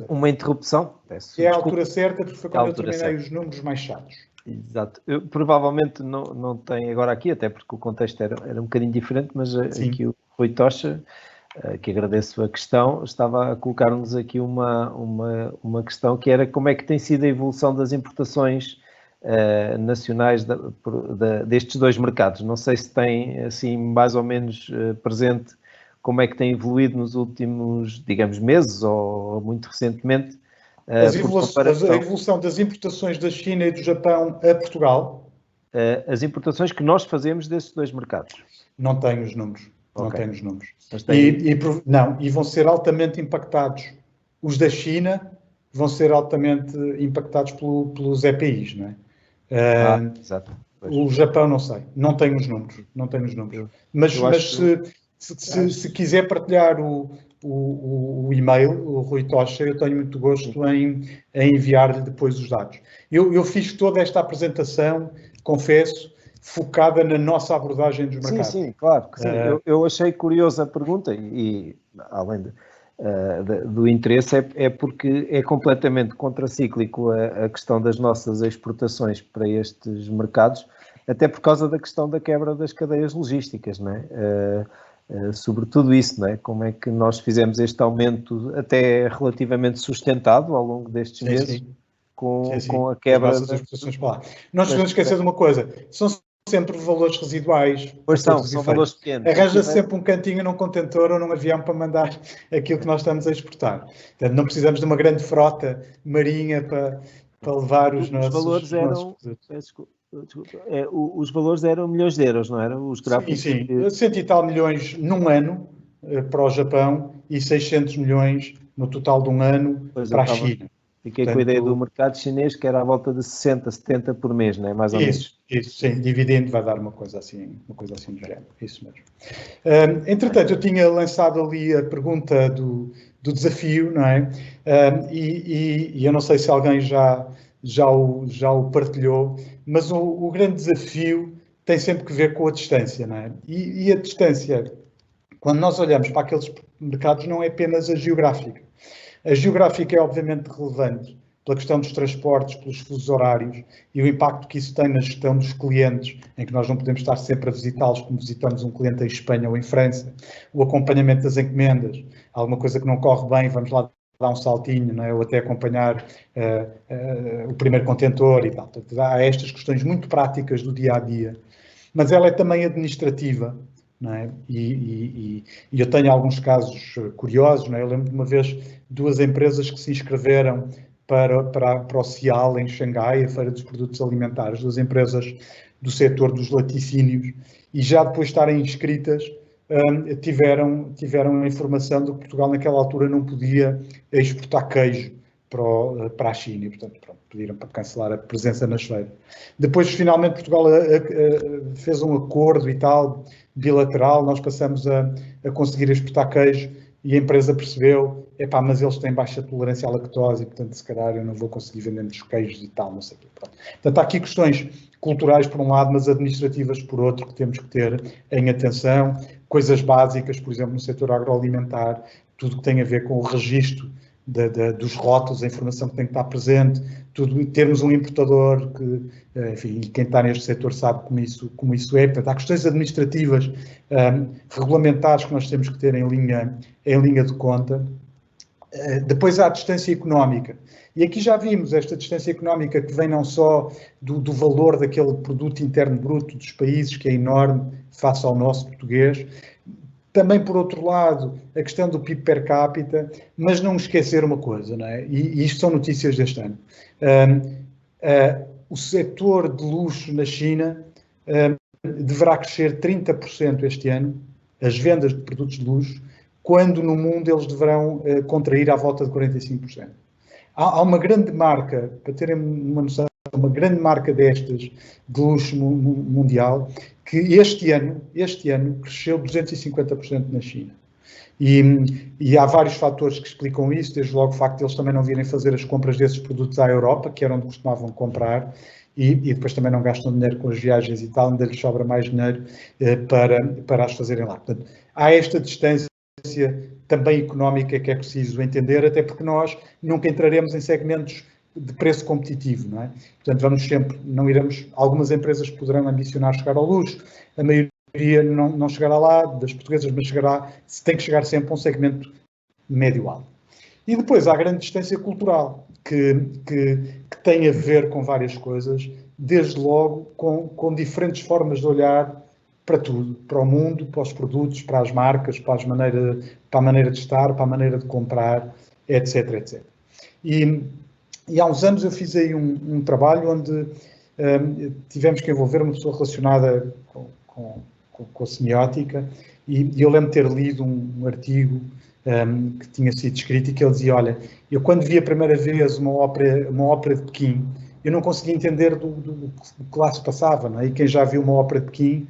S1: uma interrupção?
S3: É a altura certa, porque foi quando eu terminei os números mais chatos.
S1: Exato. Eu provavelmente não tenho agora aqui, até porque o contexto era um bocadinho diferente, mas aqui o Rui Tocha, que agradeço a questão, estava a colocar-nos aqui uma questão que era como é que tem sido a evolução das importações nacionais destes dois mercados. Não sei se tem, assim, mais ou menos presente como é que tem evoluído nos últimos, digamos, meses ou muito recentemente.
S3: A evolução das importações da China e do Japão a Portugal?
S1: As importações que nós fazemos desses dois mercados.
S3: Não tenho os números. Okay. Não tenho os números. E vão ser altamente impactados. Os da China vão ser altamente impactados pelos EPIs, não é?
S1: Exato. Pois.
S3: O Japão não sei. Não tenho os números. Mas se quiser partilhar o e-mail, o Rui Tocha, eu tenho muito gosto em enviar-lhe depois os dados. Eu fiz toda esta apresentação, confesso, focada na nossa abordagem dos mercados.
S1: Sim, claro. Que sim. Eu achei curiosa a pergunta e além do interesse, é porque é completamente contracíclico a questão das nossas exportações para estes mercados, até por causa da questão da quebra das cadeias logísticas, não é? Sobretudo isso, não é? Como é que nós fizemos este aumento até relativamente sustentado ao longo destes meses com a quebra
S3: das exportações para lá. Não nos podemos esquecer de uma coisa, são sempre valores residuais.
S1: Pois são valores pequenos.
S3: Arranja-se sempre um cantinho num contentor ou num avião para mandar aquilo que nós estamos a exportar. Portanto, não precisamos de uma grande frota marinha para levar os nossos
S1: valores os valores eram milhões de euros, não eram? Os gráficos?
S3: Sim. 100 e tal milhões num ano para o Japão e 600 milhões no total de um ano para a China.
S1: Fiquei com a ideia do mercado chinês, que era à volta de 60, 70 por mês, não é? Mais ou menos.
S3: Isso, sim. Dividendo vai dar uma coisa assim do género. Isso mesmo. Entretanto, eu tinha lançado ali a pergunta do desafio, não é? E eu não sei se alguém já o partilhou, mas o grande desafio tem sempre que ver com a distância, não é? E a distância, quando nós olhamos para aqueles mercados, não é apenas a geográfica. A geográfica é obviamente relevante pela questão dos transportes, pelos fusos horários e o impacto que isso tem na gestão dos clientes, em que nós não podemos estar sempre a visitá-los como visitamos um cliente em Espanha ou em França. O acompanhamento das encomendas, alguma coisa que não corre bem, vamos lá dar um saltinho, não é? Ou até acompanhar o primeiro contentor e tal. Portanto, há estas questões muito práticas do dia-a-dia, mas ela é também administrativa, não é? E eu tenho alguns casos curiosos, não é? Eu lembro de uma vez 2 empresas que se inscreveram para o CIAL em Xangai, a Feira dos Produtos Alimentares, 2 empresas do setor dos laticínios, e já depois de estarem inscritas, tiveram a informação de que Portugal naquela altura não podia exportar queijo para a China e, portanto, pediram para cancelar a presença nas feiras. Depois, finalmente, Portugal fez um acordo e tal, bilateral, nós passamos a conseguir exportar queijo e a empresa percebeu epá, mas eles têm baixa tolerância à lactose e, portanto, se calhar eu não vou conseguir vender muitos queijos e tal, não sei o quê. Pronto. Portanto, há aqui questões culturais por um lado, mas administrativas por outro, que temos que ter em atenção. Coisas básicas, por exemplo, no setor agroalimentar, tudo que tem a ver com o registro dos rótulos, a informação que tem que estar presente, termos um importador que, enfim, quem está neste setor sabe como isso é. Portanto, há questões administrativas, regulamentares que nós temos que ter em linha de conta. Depois há a distância económica. E aqui já vimos esta distância económica que vem não só do valor daquele produto interno bruto dos países, que é enorme face ao nosso português, também, por outro lado, a questão do PIB per capita, mas não esquecer uma coisa, não é? E isto são notícias deste ano. O setor de luxo na China deverá crescer 30% este ano, as vendas de produtos de luxo, quando no mundo eles deverão contrair à volta de 45%. Há uma grande marca, para terem uma noção, uma grande marca destas de luxo mundial, que este ano cresceu 250% na China. E há vários fatores que explicam isso, desde logo o facto de eles também não virem fazer as compras desses produtos à Europa, que era onde costumavam comprar, e depois também não gastam dinheiro com as viagens e tal, ainda lhes sobra mais dinheiro para as fazerem lá. Portanto, há esta distância também económica que é preciso entender, até porque nós nunca entraremos em segmentos de preço competitivo, não é? Portanto, algumas empresas poderão ambicionar chegar ao luxo, a maioria não chegará lá, das portuguesas, mas tem que chegar sempre a um segmento médio-alto. E depois há a grande distância cultural, que tem a ver com várias coisas, desde logo com diferentes formas de olhar para tudo, para o mundo, para os produtos, para as marcas, para a maneira de estar, para a maneira de comprar, etc, etc. E há uns anos eu fiz aí um trabalho onde tivemos que envolver uma pessoa relacionada com a semiótica, e eu lembro de ter lido um artigo que tinha sido escrito e que ele dizia, olha, eu quando vi a primeira vez uma ópera de Pequim, eu não conseguia entender do que lá se passava, não é? E quem já viu uma ópera de Pequim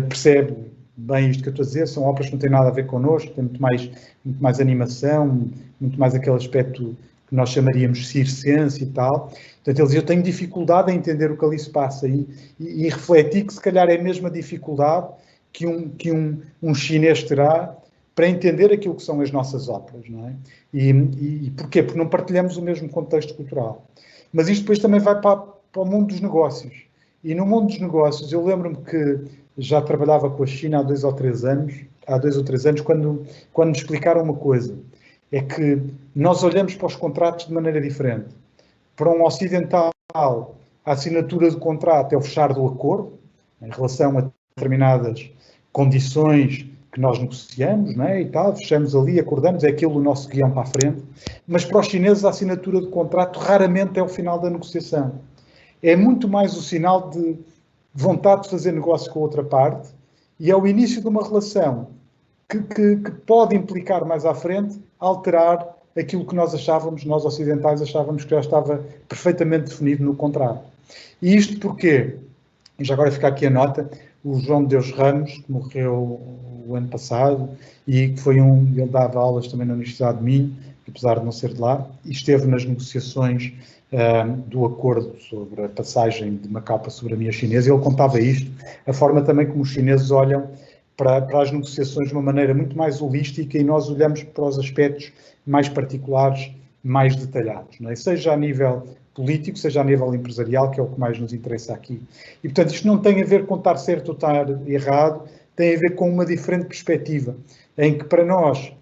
S3: percebe bem isto que eu estou a dizer, são óperas que não têm nada a ver connosco, tem muito mais animação, muito mais aquele aspecto que nós chamaríamos circense e tal. Portanto, ele dizia, eu tenho dificuldade em entender o que ali se passa e refleti que se calhar é a mesma dificuldade que um chinês terá para entender aquilo que são as nossas óperas, não é? E porquê? Porque não partilhamos o mesmo contexto cultural. Mas isto depois também vai para o mundo dos negócios. E no mundo dos negócios, eu lembro-me que já trabalhava com a China há 2 ou 3 anos, quando me explicaram uma coisa, é que nós olhamos para os contratos de maneira diferente. Para um ocidental, a assinatura do contrato é o fechar do acordo, em relação a determinadas condições que nós negociamos, não é? E tal, fechamos ali, acordamos, é aquilo o nosso guião para a frente. Mas para os chineses, a assinatura do contrato raramente é o final da negociação. É muito mais o sinal de vontade de fazer negócio com a outra parte e é o início de uma relação que pode implicar mais à frente alterar aquilo que nós ocidentais achávamos que já estava perfeitamente definido no contrato. E isto porquê? Já agora fica aqui a nota, o João de Deus Ramos, que morreu o ano passado, e que ele dava aulas também na Universidade de Minho, apesar de não ser de lá, e esteve nas negociações do acordo sobre a passagem de Macau para a soberania chinesa, e ele contava isto, a forma também como os chineses olham para as negociações de uma maneira muito mais holística e nós olhamos para os aspectos mais particulares, mais detalhados, não é? Seja a nível político, seja a nível empresarial, que é o que mais nos interessa aqui. E, portanto, isto não tem a ver com estar certo ou estar errado, tem a ver com uma diferente perspectiva, em que para nós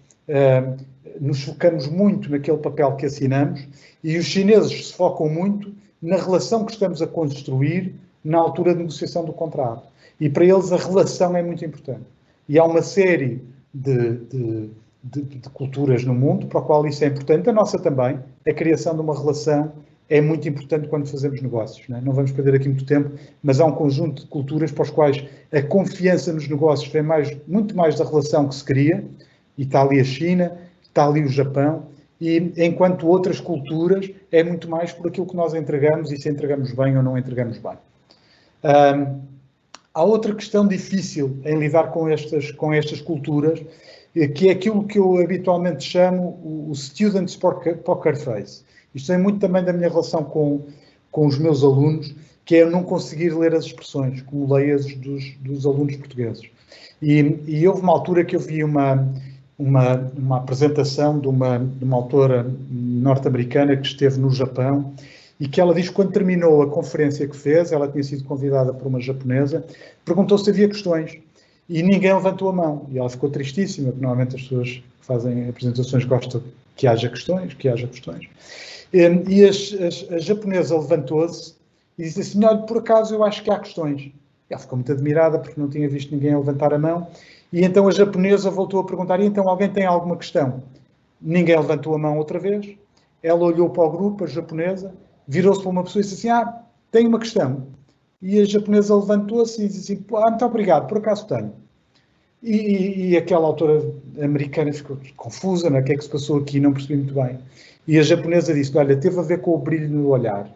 S3: nos focamos muito naquele papel que assinamos e os chineses se focam muito na relação que estamos a construir na altura de negociação do contrato. E para eles a relação é muito importante. E há uma série de culturas no mundo para a qual isso é importante. A nossa também, a criação de uma relação é muito importante quando fazemos negócios. Não é? Não vamos perder aqui muito tempo, mas há um conjunto de culturas para os quais a confiança nos negócios vem muito mais da relação que se cria, e está ali a China, está ali o Japão, e enquanto outras culturas é muito mais por aquilo que nós entregamos e se entregamos bem ou não entregamos bem. Há outra questão difícil em lidar com estas culturas, que é aquilo que eu habitualmente chamo o Student's Poker Face. Isto é muito também da minha relação com os meus alunos, que é eu não conseguir ler as expressões, como leio as dos alunos portugueses. E houve uma altura que eu vi uma apresentação de uma autora norte-americana que esteve no Japão e que ela diz que quando terminou a conferência que fez, ela tinha sido convidada por uma japonesa, perguntou se havia questões e ninguém levantou a mão. E ela ficou tristíssima, porque normalmente as pessoas que fazem apresentações gostam que haja questões. E a japonesa levantou-se e disse assim, olha, por acaso eu acho que há questões. E ela ficou muito admirada porque não tinha visto ninguém a levantar a mão. E então a japonesa voltou a perguntar, e então alguém tem alguma questão? Ninguém levantou a mão outra vez. Ela olhou para o grupo, a japonesa, virou-se para uma pessoa e disse assim, tenho uma questão. E a japonesa levantou-se e disse assim, muito obrigado, por acaso tenho. E aquela autora americana ficou confusa, não é? O que é que se passou aqui? Não percebi muito bem. E a japonesa disse, olha, teve a ver com o brilho no olhar.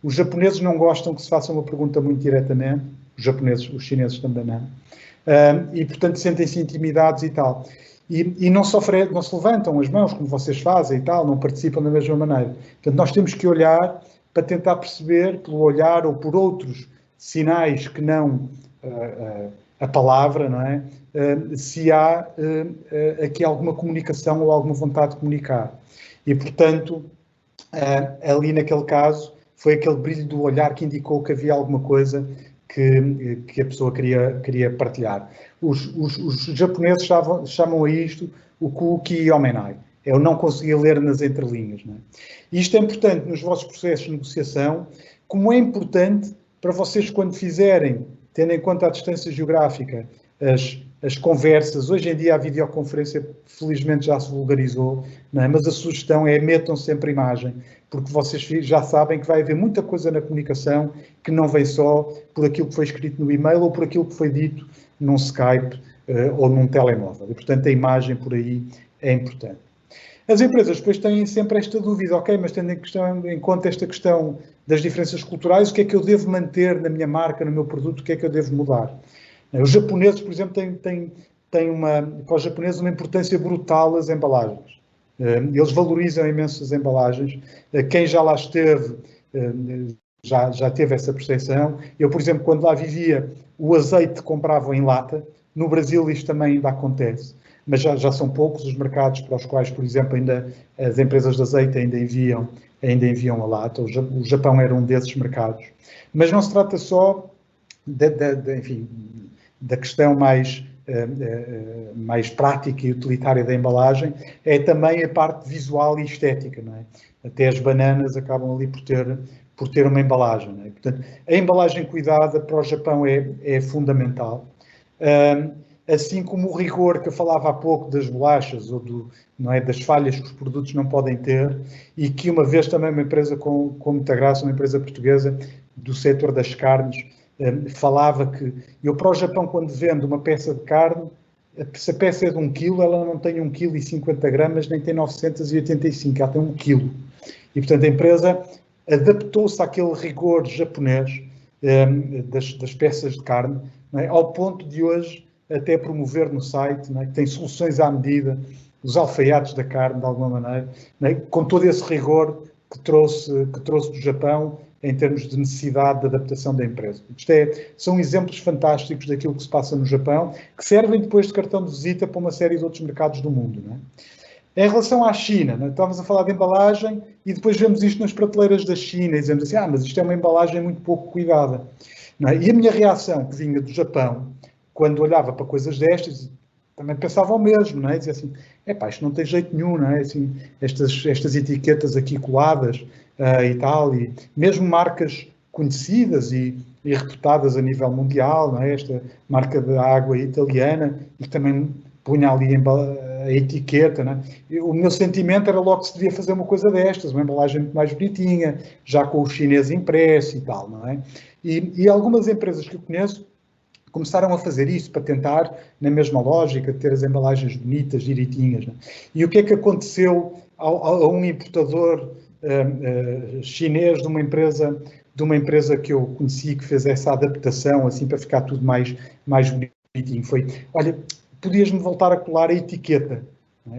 S3: Os japoneses não gostam que se faça uma pergunta muito diretamente, os chineses também não. E, portanto, sentem-se intimidados e tal. E não se levantam as mãos, como vocês fazem e tal, não participam da mesma maneira. Portanto, nós temos que olhar para tentar perceber, pelo olhar ou por outros sinais que não a palavra, não é? Se há aqui alguma comunicação ou alguma vontade de comunicar. E, portanto, ali naquele caso, foi aquele brilho do olhar que indicou que havia alguma coisa que a pessoa queria partilhar. Os japoneses chamam a isto o kuki omenai. É o não conseguir ler nas entrelinhas. Não é? E isto é importante nos vossos processos de negociação, como é importante para vocês quando fizerem, tendo em conta a distância geográfica, as conversas. Hoje em dia a videoconferência felizmente já se vulgarizou, não é? Mas a sugestão é metam sempre imagem, porque vocês já sabem que vai haver muita coisa na comunicação que não vem só por aquilo que foi escrito no e-mail ou por aquilo que foi dito num Skype ou num telemóvel. E, portanto, a imagem por aí é importante. As empresas depois têm sempre esta dúvida, ok, mas tendo em conta esta questão das diferenças culturais, o que é que eu devo manter na minha marca, no meu produto, o que é que eu devo mudar? Os japoneses, por exemplo, têm para os japoneses uma importância brutal as embalagens. Eles valorizam imenso as embalagens. Quem já lá esteve já teve essa percepção. Eu, por exemplo, quando lá vivia, o azeite compravam em lata. No Brasil isto também ainda acontece, mas já são poucos os mercados para os quais, por exemplo, ainda as empresas de azeite ainda enviam a lata. O Japão era um desses mercados. Mas não se trata só enfim, da questão mais prática e utilitária da embalagem, é também a parte visual e estética, não é? Até as bananas acabam ali por ter uma embalagem, não é? Portanto, a embalagem cuidada para o Japão é fundamental. Assim como o rigor que eu falava há pouco das bolachas ou não é, das falhas que os produtos não podem ter, e que uma vez também uma empresa com muita graça, uma empresa portuguesa do setor das carnes, falava que eu para o Japão, quando vendo uma peça de carne, se a peça é de 1 kg, ela não tem 1,50 kg, nem tem 985, ela tem 1 kg. E, portanto, a empresa adaptou-se àquele rigor japonês das peças de carne, não é? Ao ponto de hoje até promover no site, não é? Que tem soluções à medida, os alfaiates da carne, de alguma maneira, não é? Com todo esse rigor que trouxe do Japão, em termos de necessidade de adaptação da empresa. São exemplos fantásticos daquilo que se passa no Japão, que servem depois de cartão de visita para uma série de outros mercados do mundo. Não é? Em relação à China, não é? Estávamos a falar de embalagem e depois vemos isto nas prateleiras da China e dizemos assim, mas isto é uma embalagem muito pouco cuidada. Não é? E a minha reação, que vinha do Japão, quando olhava para coisas destas, também pensava o mesmo, não é? Dizia assim, isto não tem jeito nenhum, não é? Assim, estas etiquetas aqui coladas, e tal, e mesmo marcas conhecidas e reputadas a nível mundial, não é? Esta marca de água italiana, e que também punha ali a etiqueta, não é? O meu sentimento era logo que se devia fazer uma coisa destas, uma embalagem muito mais bonitinha, já com o chinês impresso e tal, não é? E algumas empresas que eu conheço começaram a fazer isso para tentar, na mesma lógica, ter as embalagens bonitas, direitinhas, não é? E o que é que aconteceu a um importador chinês de uma empresa que eu conheci, que fez essa adaptação assim para ficar tudo mais bonitinho? Foi, olha, podias-me voltar a colar a etiqueta.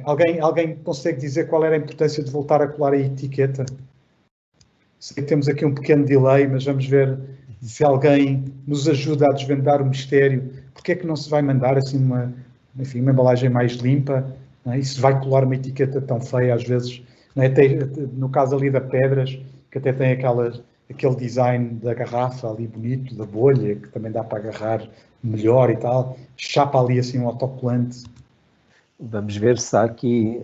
S3: Alguém consegue dizer qual era a importância de voltar a colar a etiqueta? Sei que temos aqui um pequeno delay, mas vamos ver se alguém nos ajuda a desvendar o mistério. Porque é que não se vai mandar assim uma embalagem mais limpa? Não é? E se vai colar uma etiqueta tão feia às vezes? Não é? No caso ali da Pedras, que até tem aquele design da garrafa ali bonito, da bolha, que também dá para agarrar melhor e tal. Chapa ali assim um autocolante.
S1: Vamos ver se há aqui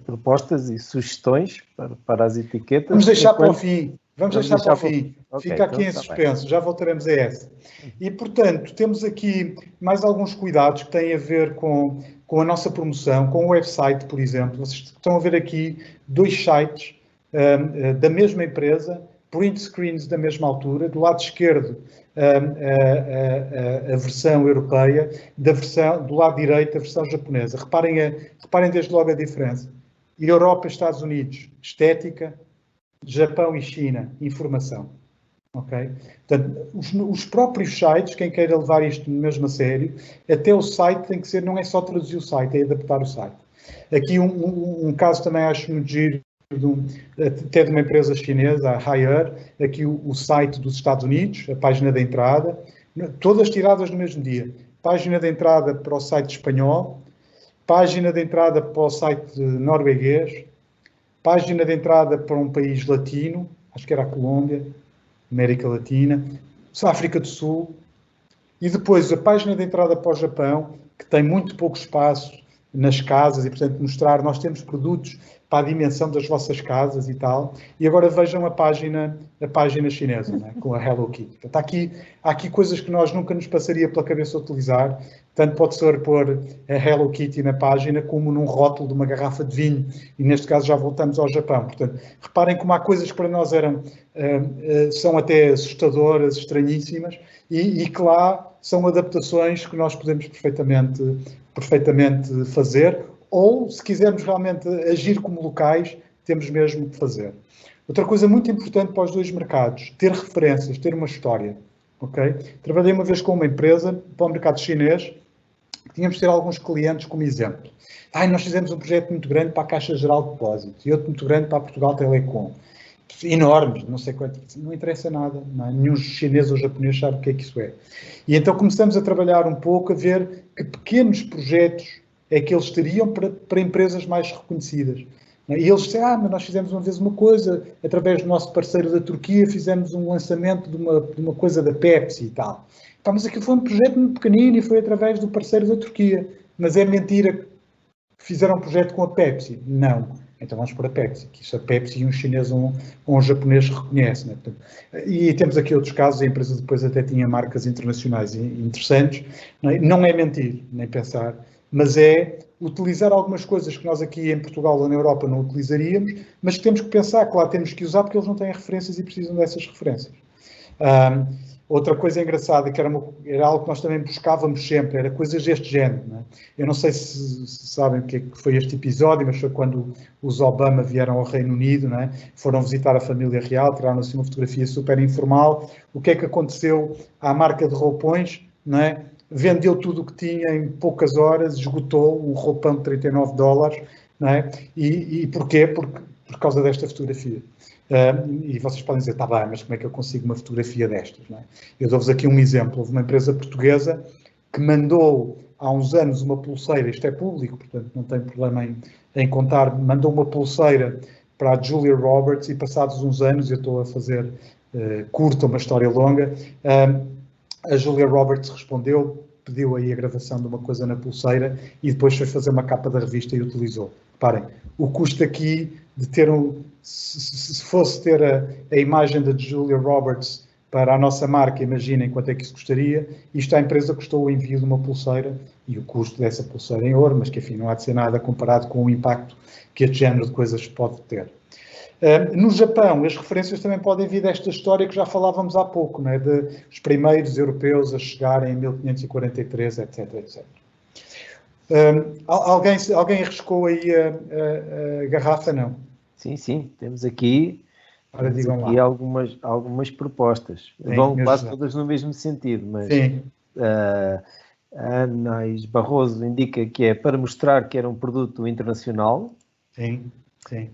S1: propostas e sugestões para as etiquetas.
S3: Vamos deixar para o fim. Vamos deixar para o fim.
S1: Okay,
S3: Fica aqui então, em suspenso. Bem. Já voltaremos a essa. E, portanto, temos aqui mais alguns cuidados que têm a ver com a nossa promoção, com o website, por exemplo. Vocês estão a ver aqui 2 sites da mesma empresa, print screens da mesma altura, do lado esquerdo a versão europeia, do lado direito a versão japonesa. Reparem desde logo a diferença. Europa, Estados Unidos, estética, Japão e China, informação. Okay? Portanto, os próprios sites, quem queira levar isto mesmo a sério, até o site tem que ser, não é só traduzir o site, é adaptar o site. Aqui um caso também acho muito giro, até de uma empresa chinesa, a Haier, aqui o site dos Estados Unidos, a página de entrada, todas tiradas no mesmo dia. Página de entrada para o site espanhol, página de entrada para o site norueguês, página de entrada para um país latino, acho que era a Colômbia, América Latina, África do Sul, e depois a página de entrada para o Japão, que tem muito pouco espaço nas casas e, portanto, mostrar, nós temos produtos para a dimensão das vossas casas e tal. E agora vejam a página chinesa, né, com a Hello Kitty. Portanto, há aqui coisas que nós nunca nos passaria pela cabeça utilizar. Tanto pode ser pôr a Hello Kitty na página, como num rótulo de uma garrafa de vinho. E neste caso já voltamos ao Japão. Portanto, reparem como há coisas que para nós são até assustadoras, estranhíssimas, e que lá são adaptações que nós podemos perfeitamente fazer, ou se quisermos realmente agir como locais, temos mesmo que fazer. Outra coisa muito importante para os 2 mercados, ter referências, ter uma história. Okay? Trabalhei uma vez com uma empresa para o mercado chinês, tínhamos de ter alguns clientes como exemplo. Nós fizemos um projeto muito grande para a Caixa Geral de Depósitos e outro muito grande para a Portugal Telecom. Enormes, não sei quanto, não interessa nada, não é? Nenhum chinês ou japonês sabe o que é que isso é. E então começamos a trabalhar um pouco, a ver que pequenos projetos é que eles teriam para empresas mais reconhecidas. E eles disseram, mas nós fizemos uma vez uma coisa, através do nosso parceiro da Turquia, fizemos um lançamento de uma coisa da Pepsi e tal. Mas aquilo foi um projeto muito pequenino e foi através do parceiro da Turquia. Mas é mentira que fizeram um projeto com a Pepsi? Não. Então vamos para a Pepsi, que isso a Pepsi e um chinês ou um japonês reconhecem. Né? Portanto, e temos aqui outros casos, a empresa depois até tinha marcas internacionais interessantes. Não é mentir, nem pensar, mas é utilizar algumas coisas que nós aqui em Portugal ou na Europa não utilizaríamos, mas que temos que pensar que lá temos que usar porque eles não têm referências e precisam dessas referências. Outra coisa engraçada, que era algo que nós também buscávamos sempre, era coisas deste género. Não é? Eu não sei se sabem o que foi este episódio, mas foi quando os Obama vieram ao Reino Unido, não é? Foram visitar a família real, tiraram assim uma fotografia super informal. O que é que aconteceu à marca de roupões? Não é? Vendeu tudo o que tinha em poucas horas, esgotou um roupão de $39, não é? E porquê? Por causa desta fotografia. E vocês podem dizer, está bem, mas como é que eu consigo uma fotografia destas? Não é? Eu dou-vos aqui um exemplo. Houve uma empresa portuguesa que mandou há uns anos uma pulseira, isto é público, portanto não tem problema em contar, mandou uma pulseira para a Julia Roberts e passados uns anos, eu estou a fazer curta, uma história longa, a Julia Roberts respondeu, pediu aí a gravação de uma coisa na pulseira e depois foi fazer uma capa da revista e utilizou. Reparem, o custo aqui de ter se fosse ter a imagem da Julia Roberts para a nossa marca, imaginem quanto é que isso custaria. Isto à empresa custou o envio de uma pulseira e o custo dessa pulseira em ouro, mas que enfim não há de ser nada comparado com o impacto que este género de coisas pode ter. No Japão, as referências também podem vir desta história que já falávamos há pouco, não é? De os primeiros europeus a chegarem em 1543, etc, etc. Alguém arriscou aí a garrafa? Não?
S1: Sim, temos aqui, algumas propostas. Vão quase todas no mesmo sentido, mas A Anais Barroso indica que é para mostrar que era um produto internacional.
S3: Sim, sim.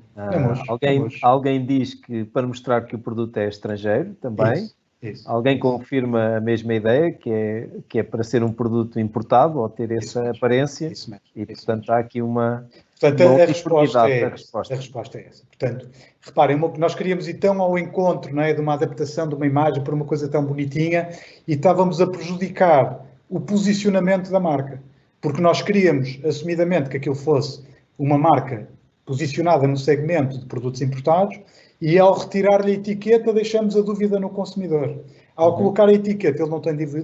S1: Alguém diz que para mostrar que o produto é estrangeiro também. Alguém confirma a mesma ideia, que é para ser um produto importado ou ter essa aparência. E, portanto, há aqui uma
S3: uniformidade da resposta. A resposta é essa. Portanto, reparem, nós queríamos ir tão ao encontro, não é, de uma adaptação de uma imagem por uma coisa tão bonitinha e estávamos a prejudicar o posicionamento da marca. Porque nós queríamos, assumidamente, que aquilo fosse uma marca posicionada no segmento de produtos importados e, ao retirar-lhe a etiqueta, deixamos a dúvida no consumidor. Ao colocar a etiqueta, ele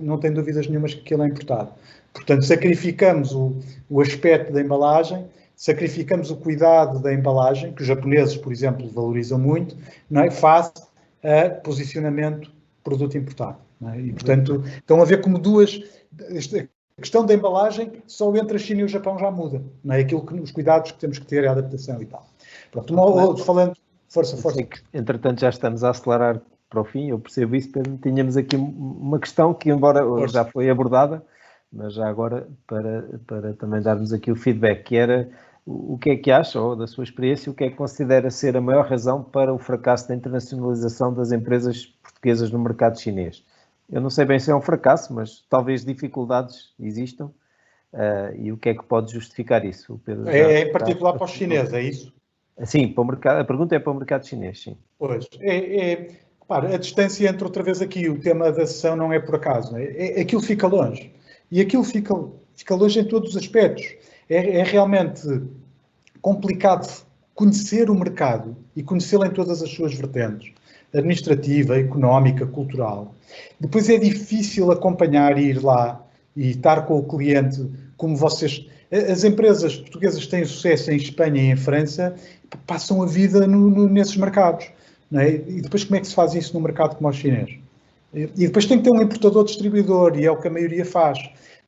S3: não tem dúvidas nenhumas que aquilo é importado. Portanto, sacrificamos o aspecto da embalagem, sacrificamos o cuidado da embalagem, que os japoneses, por exemplo, valorizam muito, não é? Face a posicionamento produto importado. Não é? E, portanto, estão a ver como a questão da embalagem, só entre a China e o Japão já muda. Não é? Os cuidados que temos que ter, a adaptação e tal. Pronto, falando... Força.
S1: Entretanto, já estamos a acelerar para o fim, eu percebo isso. Tínhamos aqui uma questão que, embora já foi abordada, mas já agora para também darmos aqui o feedback, que era o que é que acha, ou da sua experiência, o que é que considera ser a maior razão para o fracasso da internacionalização das empresas portuguesas no mercado chinês? Eu não sei bem se é um fracasso, mas talvez dificuldades existam. E o que é que pode justificar isso? Pedro,
S3: em particular para os chineses, é isso?
S1: Sim, para o mercado, a pergunta é para o mercado chinês, sim.
S3: Pois, repara, a distância entre outra vez aqui, o tema da sessão não é por acaso, aquilo fica longe. E aquilo fica longe em todos os aspectos. É realmente complicado conhecer o mercado e conhecê-lo em todas as suas vertentes, administrativa, económica, cultural. Depois é difícil acompanhar e ir lá e estar com o cliente como vocês... As empresas portuguesas que têm sucesso em Espanha e em França passam a vida nesses mercados. Não é? E depois como é que se faz isso num mercado como o chinês? E depois tem que ter um importador-distribuidor, e é o que a maioria faz.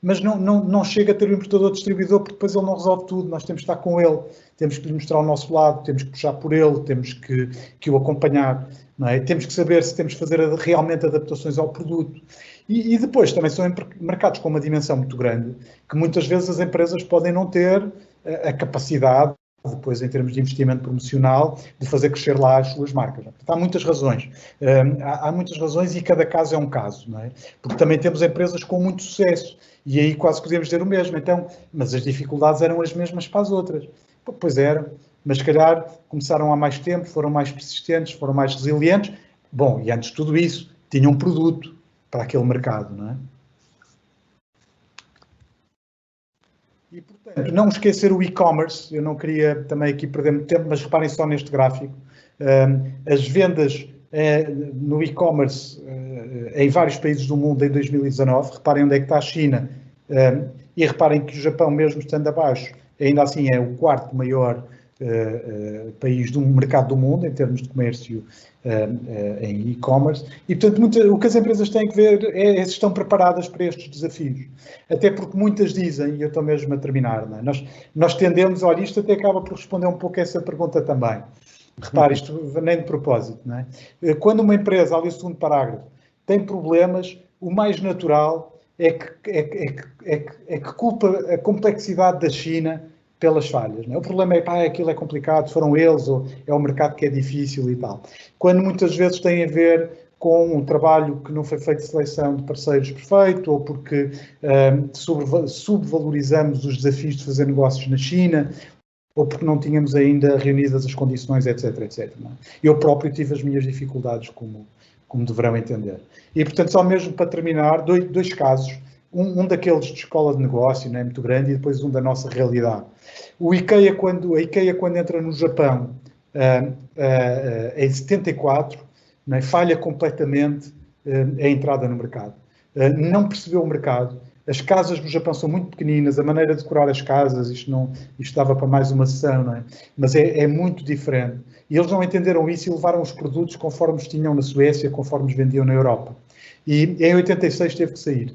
S3: Mas não chega a ter um importador-distribuidor porque depois ele não resolve tudo. Nós temos que estar com ele, temos que lhe mostrar o nosso lado, temos que puxar por ele, temos que o acompanhar. Não é? Temos que saber se temos que fazer realmente adaptações ao produto. E depois também são mercados com uma dimensão muito grande, que muitas vezes as empresas podem não ter a capacidade, depois em termos de investimento promocional, de fazer crescer lá as suas marcas. Portanto, há muitas razões. Há muitas razões e cada caso é um caso. Não é? Porque também temos empresas com muito sucesso e aí quase podemos dizer o mesmo. Então, mas as dificuldades eram as mesmas para as outras. Pois eram, mas se calhar começaram há mais tempo, foram mais persistentes, foram mais resilientes. Bom, e antes de tudo isso, tinham um produto para aquele mercado, não é? E, portanto, não esquecer o e-commerce. Eu não queria também aqui perder muito tempo, mas reparem só neste gráfico. As vendas no e-commerce em vários países do mundo em 2019. Reparem onde é que está a China. E reparem que o Japão, mesmo estando abaixo, ainda assim é o quarto maior país do mercado do mundo em termos de comércio em e-commerce e, portanto, o que as empresas têm que ver é se estão preparadas para estes desafios. Até porque muitas dizem, e eu estou mesmo a terminar, não é? Nós tendemos, olha, isto até acaba por responder um pouco a essa pergunta também. Repare, isto nem de propósito, não é? Quando uma empresa, ali o segundo parágrafo, tem problemas, o mais natural é que culpa a complexidade da China pelas falhas. Não é? O problema é aquilo é complicado, foram eles, ou é o mercado que é difícil e tal. Quando muitas vezes tem a ver com um trabalho que não foi feito de seleção de parceiros perfeito, ou porque subvalorizamos os desafios de fazer negócios na China, ou porque não tínhamos ainda reunidas as condições, etc, etc. Não é? Eu próprio tive as minhas dificuldades, como deverão entender. E, portanto, só mesmo para terminar, dois casos. Um daqueles de escola de negócio, não é muito grande, e depois um da nossa realidade. A IKEA, quando entra no Japão em 74, não é, falha completamente a entrada no mercado. Não percebeu o mercado. As casas no Japão são muito pequeninas, a maneira de decorar as casas, isto dava para mais uma sessão, não é? Mas é muito diferente. E eles não entenderam isso e levaram os produtos conforme os tinham na Suécia, conforme os vendiam na Europa. E em 86 teve que sair.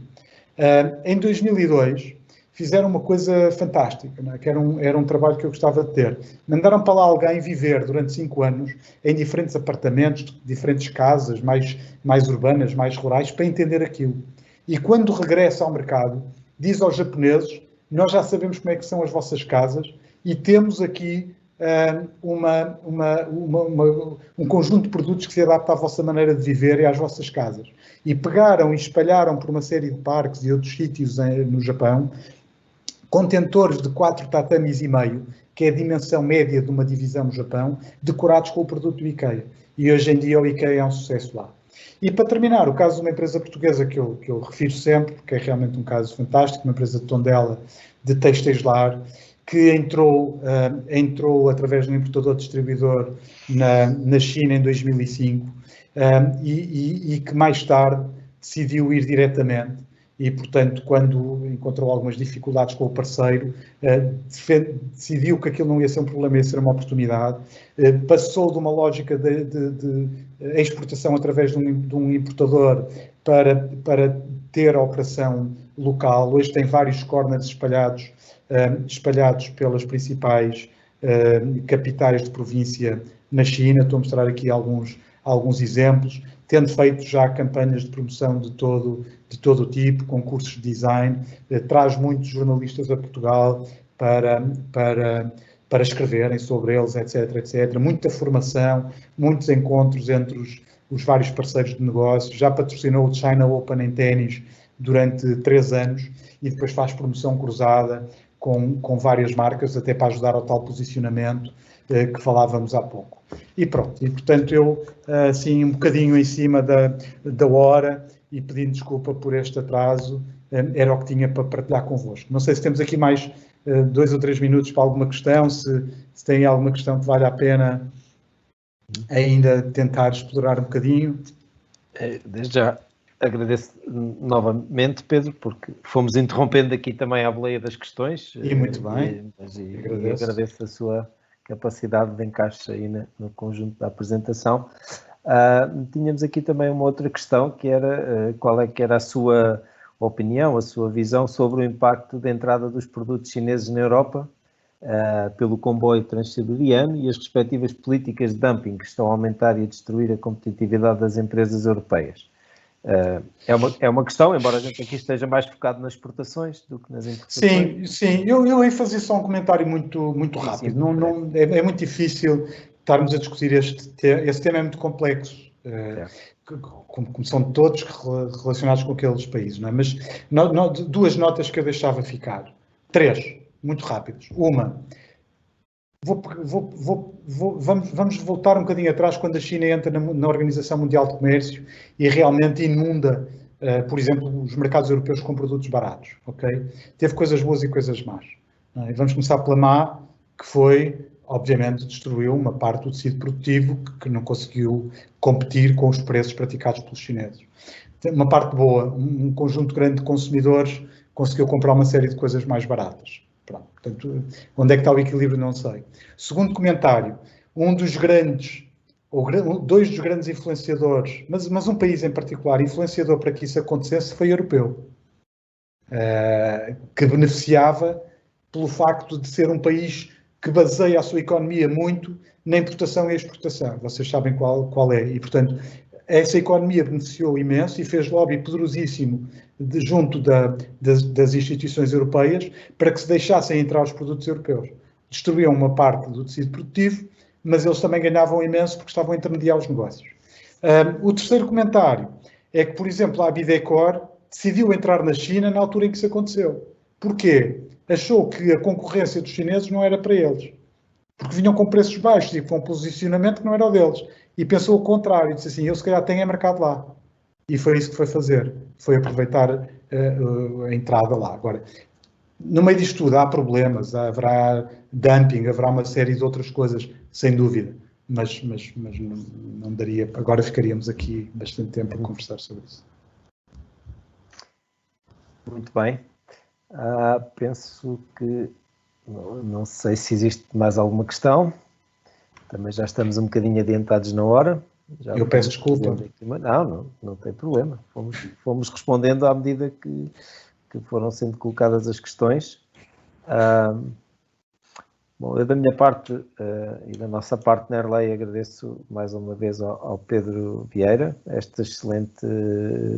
S3: Em 2002 fizeram uma coisa fantástica, não é? Que era um trabalho que eu gostava de ter. Mandaram para lá alguém viver durante 5 anos em diferentes apartamentos, diferentes casas, mais urbanas, mais rurais, para entender aquilo. E quando regressa ao mercado, diz aos japoneses, nós já sabemos como é que são as vossas casas e temos aqui um conjunto de produtos que se adapta à vossa maneira de viver e às vossas casas. E pegaram e espalharam por uma série de parques e outros sítios no Japão contentores de 4 tatamis e meio, que é a dimensão média de uma divisão no Japão, decorados com o produto do IKEA. E hoje em dia o IKEA é um sucesso lá. E para terminar, o caso de uma empresa portuguesa que eu refiro sempre, porque é realmente um caso fantástico, uma empresa de Tondela, de têxteis lar, que entrou através de um importador-distribuidor na China em 2005 e que mais tarde decidiu ir diretamente. E, portanto, quando encontrou algumas dificuldades com o parceiro, decidiu que aquilo não ia ser um problema, ia ser uma oportunidade. Passou de uma lógica de exportação através de um importador para ter a operação local. Hoje tem vários corners espalhados pelas principais capitais de província na China. Estou a mostrar aqui alguns exemplos, tendo feito já campanhas de promoção de todo o tipo, concursos de design, traz muitos jornalistas a Portugal para escreverem sobre eles, etc, etc. Muita formação, muitos encontros entre os vários parceiros de negócio, já patrocinou o China Open em ténis durante 3 anos e depois faz promoção cruzada com várias marcas, até para ajudar ao tal posicionamento que falávamos há pouco. E pronto, e portanto eu, assim, um bocadinho em cima da hora e pedindo desculpa por este atraso, era o que tinha para partilhar convosco. Não sei se temos aqui mais 2 ou 3 minutos para alguma questão, se tem alguma questão que vale a pena ainda tentar explorar um bocadinho.
S1: Desde já agradeço novamente, Pedro, porque fomos interrompendo aqui também a boleia das questões.
S3: E muito bem.
S1: E agradeço a sua capacidade de encaixe aí no conjunto da apresentação. Tínhamos aqui também uma outra questão, que era qual é que era a sua opinião, a sua visão sobre o impacto da entrada dos produtos chineses na Europa pelo comboio transsiberiano e as respectivas políticas de dumping que estão a aumentar e a destruir a competitividade das empresas europeias. É uma questão, embora a gente aqui esteja mais focado nas exportações do que nas importações.
S3: Sim. Eu ia fazer só um comentário muito rápido. Não, é muito difícil estarmos a discutir esse tema, é muito complexo, como são todos relacionados com aqueles países, não é? Mas 2 notas que eu deixava ficar. 3, muito rápidos. Uma, vamos voltar um bocadinho atrás quando a China entra na Organização Mundial de Comércio e realmente inunda, por exemplo, os mercados europeus com produtos baratos, ok? Teve coisas boas e coisas más. E vamos começar pela má, que foi, obviamente, destruiu uma parte do tecido produtivo que não conseguiu competir com os preços praticados pelos chineses. Uma parte boa, um conjunto grande de consumidores conseguiu comprar uma série de coisas mais baratas. Pronto. Portanto, onde é que está o equilíbrio, não sei. Segundo comentário, dois dos grandes influenciadores, mas um país em particular, influenciador para que isso acontecesse, foi europeu, que beneficiava pelo facto de ser um país que baseia a sua economia muito na importação e exportação. Vocês sabem qual é. E, portanto, essa economia beneficiou imenso e fez lobby poderosíssimo junto das instituições europeias para que se deixassem entrar os produtos europeus. Destruíam uma parte do tecido produtivo, mas eles também ganhavam imenso porque estavam a intermediar os negócios. O terceiro comentário é que, por exemplo, a Abidecor decidiu entrar na China na altura em que isso aconteceu. Porquê? Achou que a concorrência dos chineses não era para eles, porque vinham com preços baixos e com um posicionamento que não era o deles. E pensou o contrário, disse assim, eu se calhar tenho mercado lá. E foi isso que foi fazer, foi aproveitar a entrada lá. Agora, no meio disto tudo há problemas, haverá dumping, haverá uma série de outras coisas, sem dúvida, mas não daria, agora ficaríamos aqui bastante tempo a conversar sobre isso.
S1: Muito bem. Penso que, não sei se existe mais alguma questão, também já estamos um bocadinho adiantados na hora.
S3: Eu peço desculpa.
S1: Não tem problema. Fomos respondendo à medida que foram sendo colocadas as questões. Bom, eu da minha parte e da nossa parte na Airlay agradeço mais uma vez ao Pedro Vieira esta excelente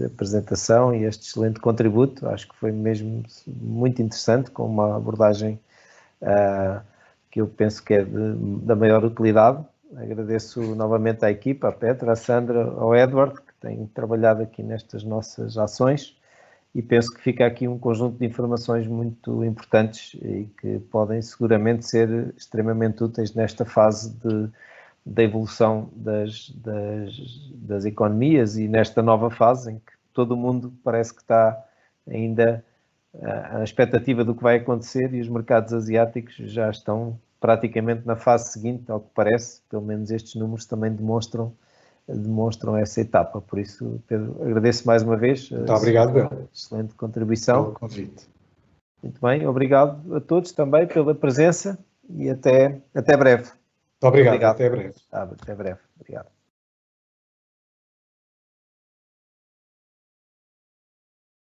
S1: apresentação e este excelente contributo. Acho que foi mesmo muito interessante, com uma abordagem que eu penso que é da maior utilidade. Agradeço novamente à equipa, à Petra, à Sandra, ao Edward, que têm trabalhado aqui nestas nossas ações. E penso que fica aqui um conjunto de informações muito importantes e que podem seguramente ser extremamente úteis nesta fase da evolução das economias e nesta nova fase em que todo o mundo parece que está ainda à expectativa do que vai acontecer e os mercados asiáticos já estão praticamente na fase seguinte, ao que parece. Pelo menos estes números também demonstram essa etapa. Por isso, Pedro, agradeço mais uma vez.
S3: Muito obrigado, Bel.
S1: Excelente contribuição.
S3: Pelo convite.
S1: Muito bem, obrigado a todos também pela presença e até breve.
S3: Muito obrigado. Até breve.
S1: Até breve. Obrigado.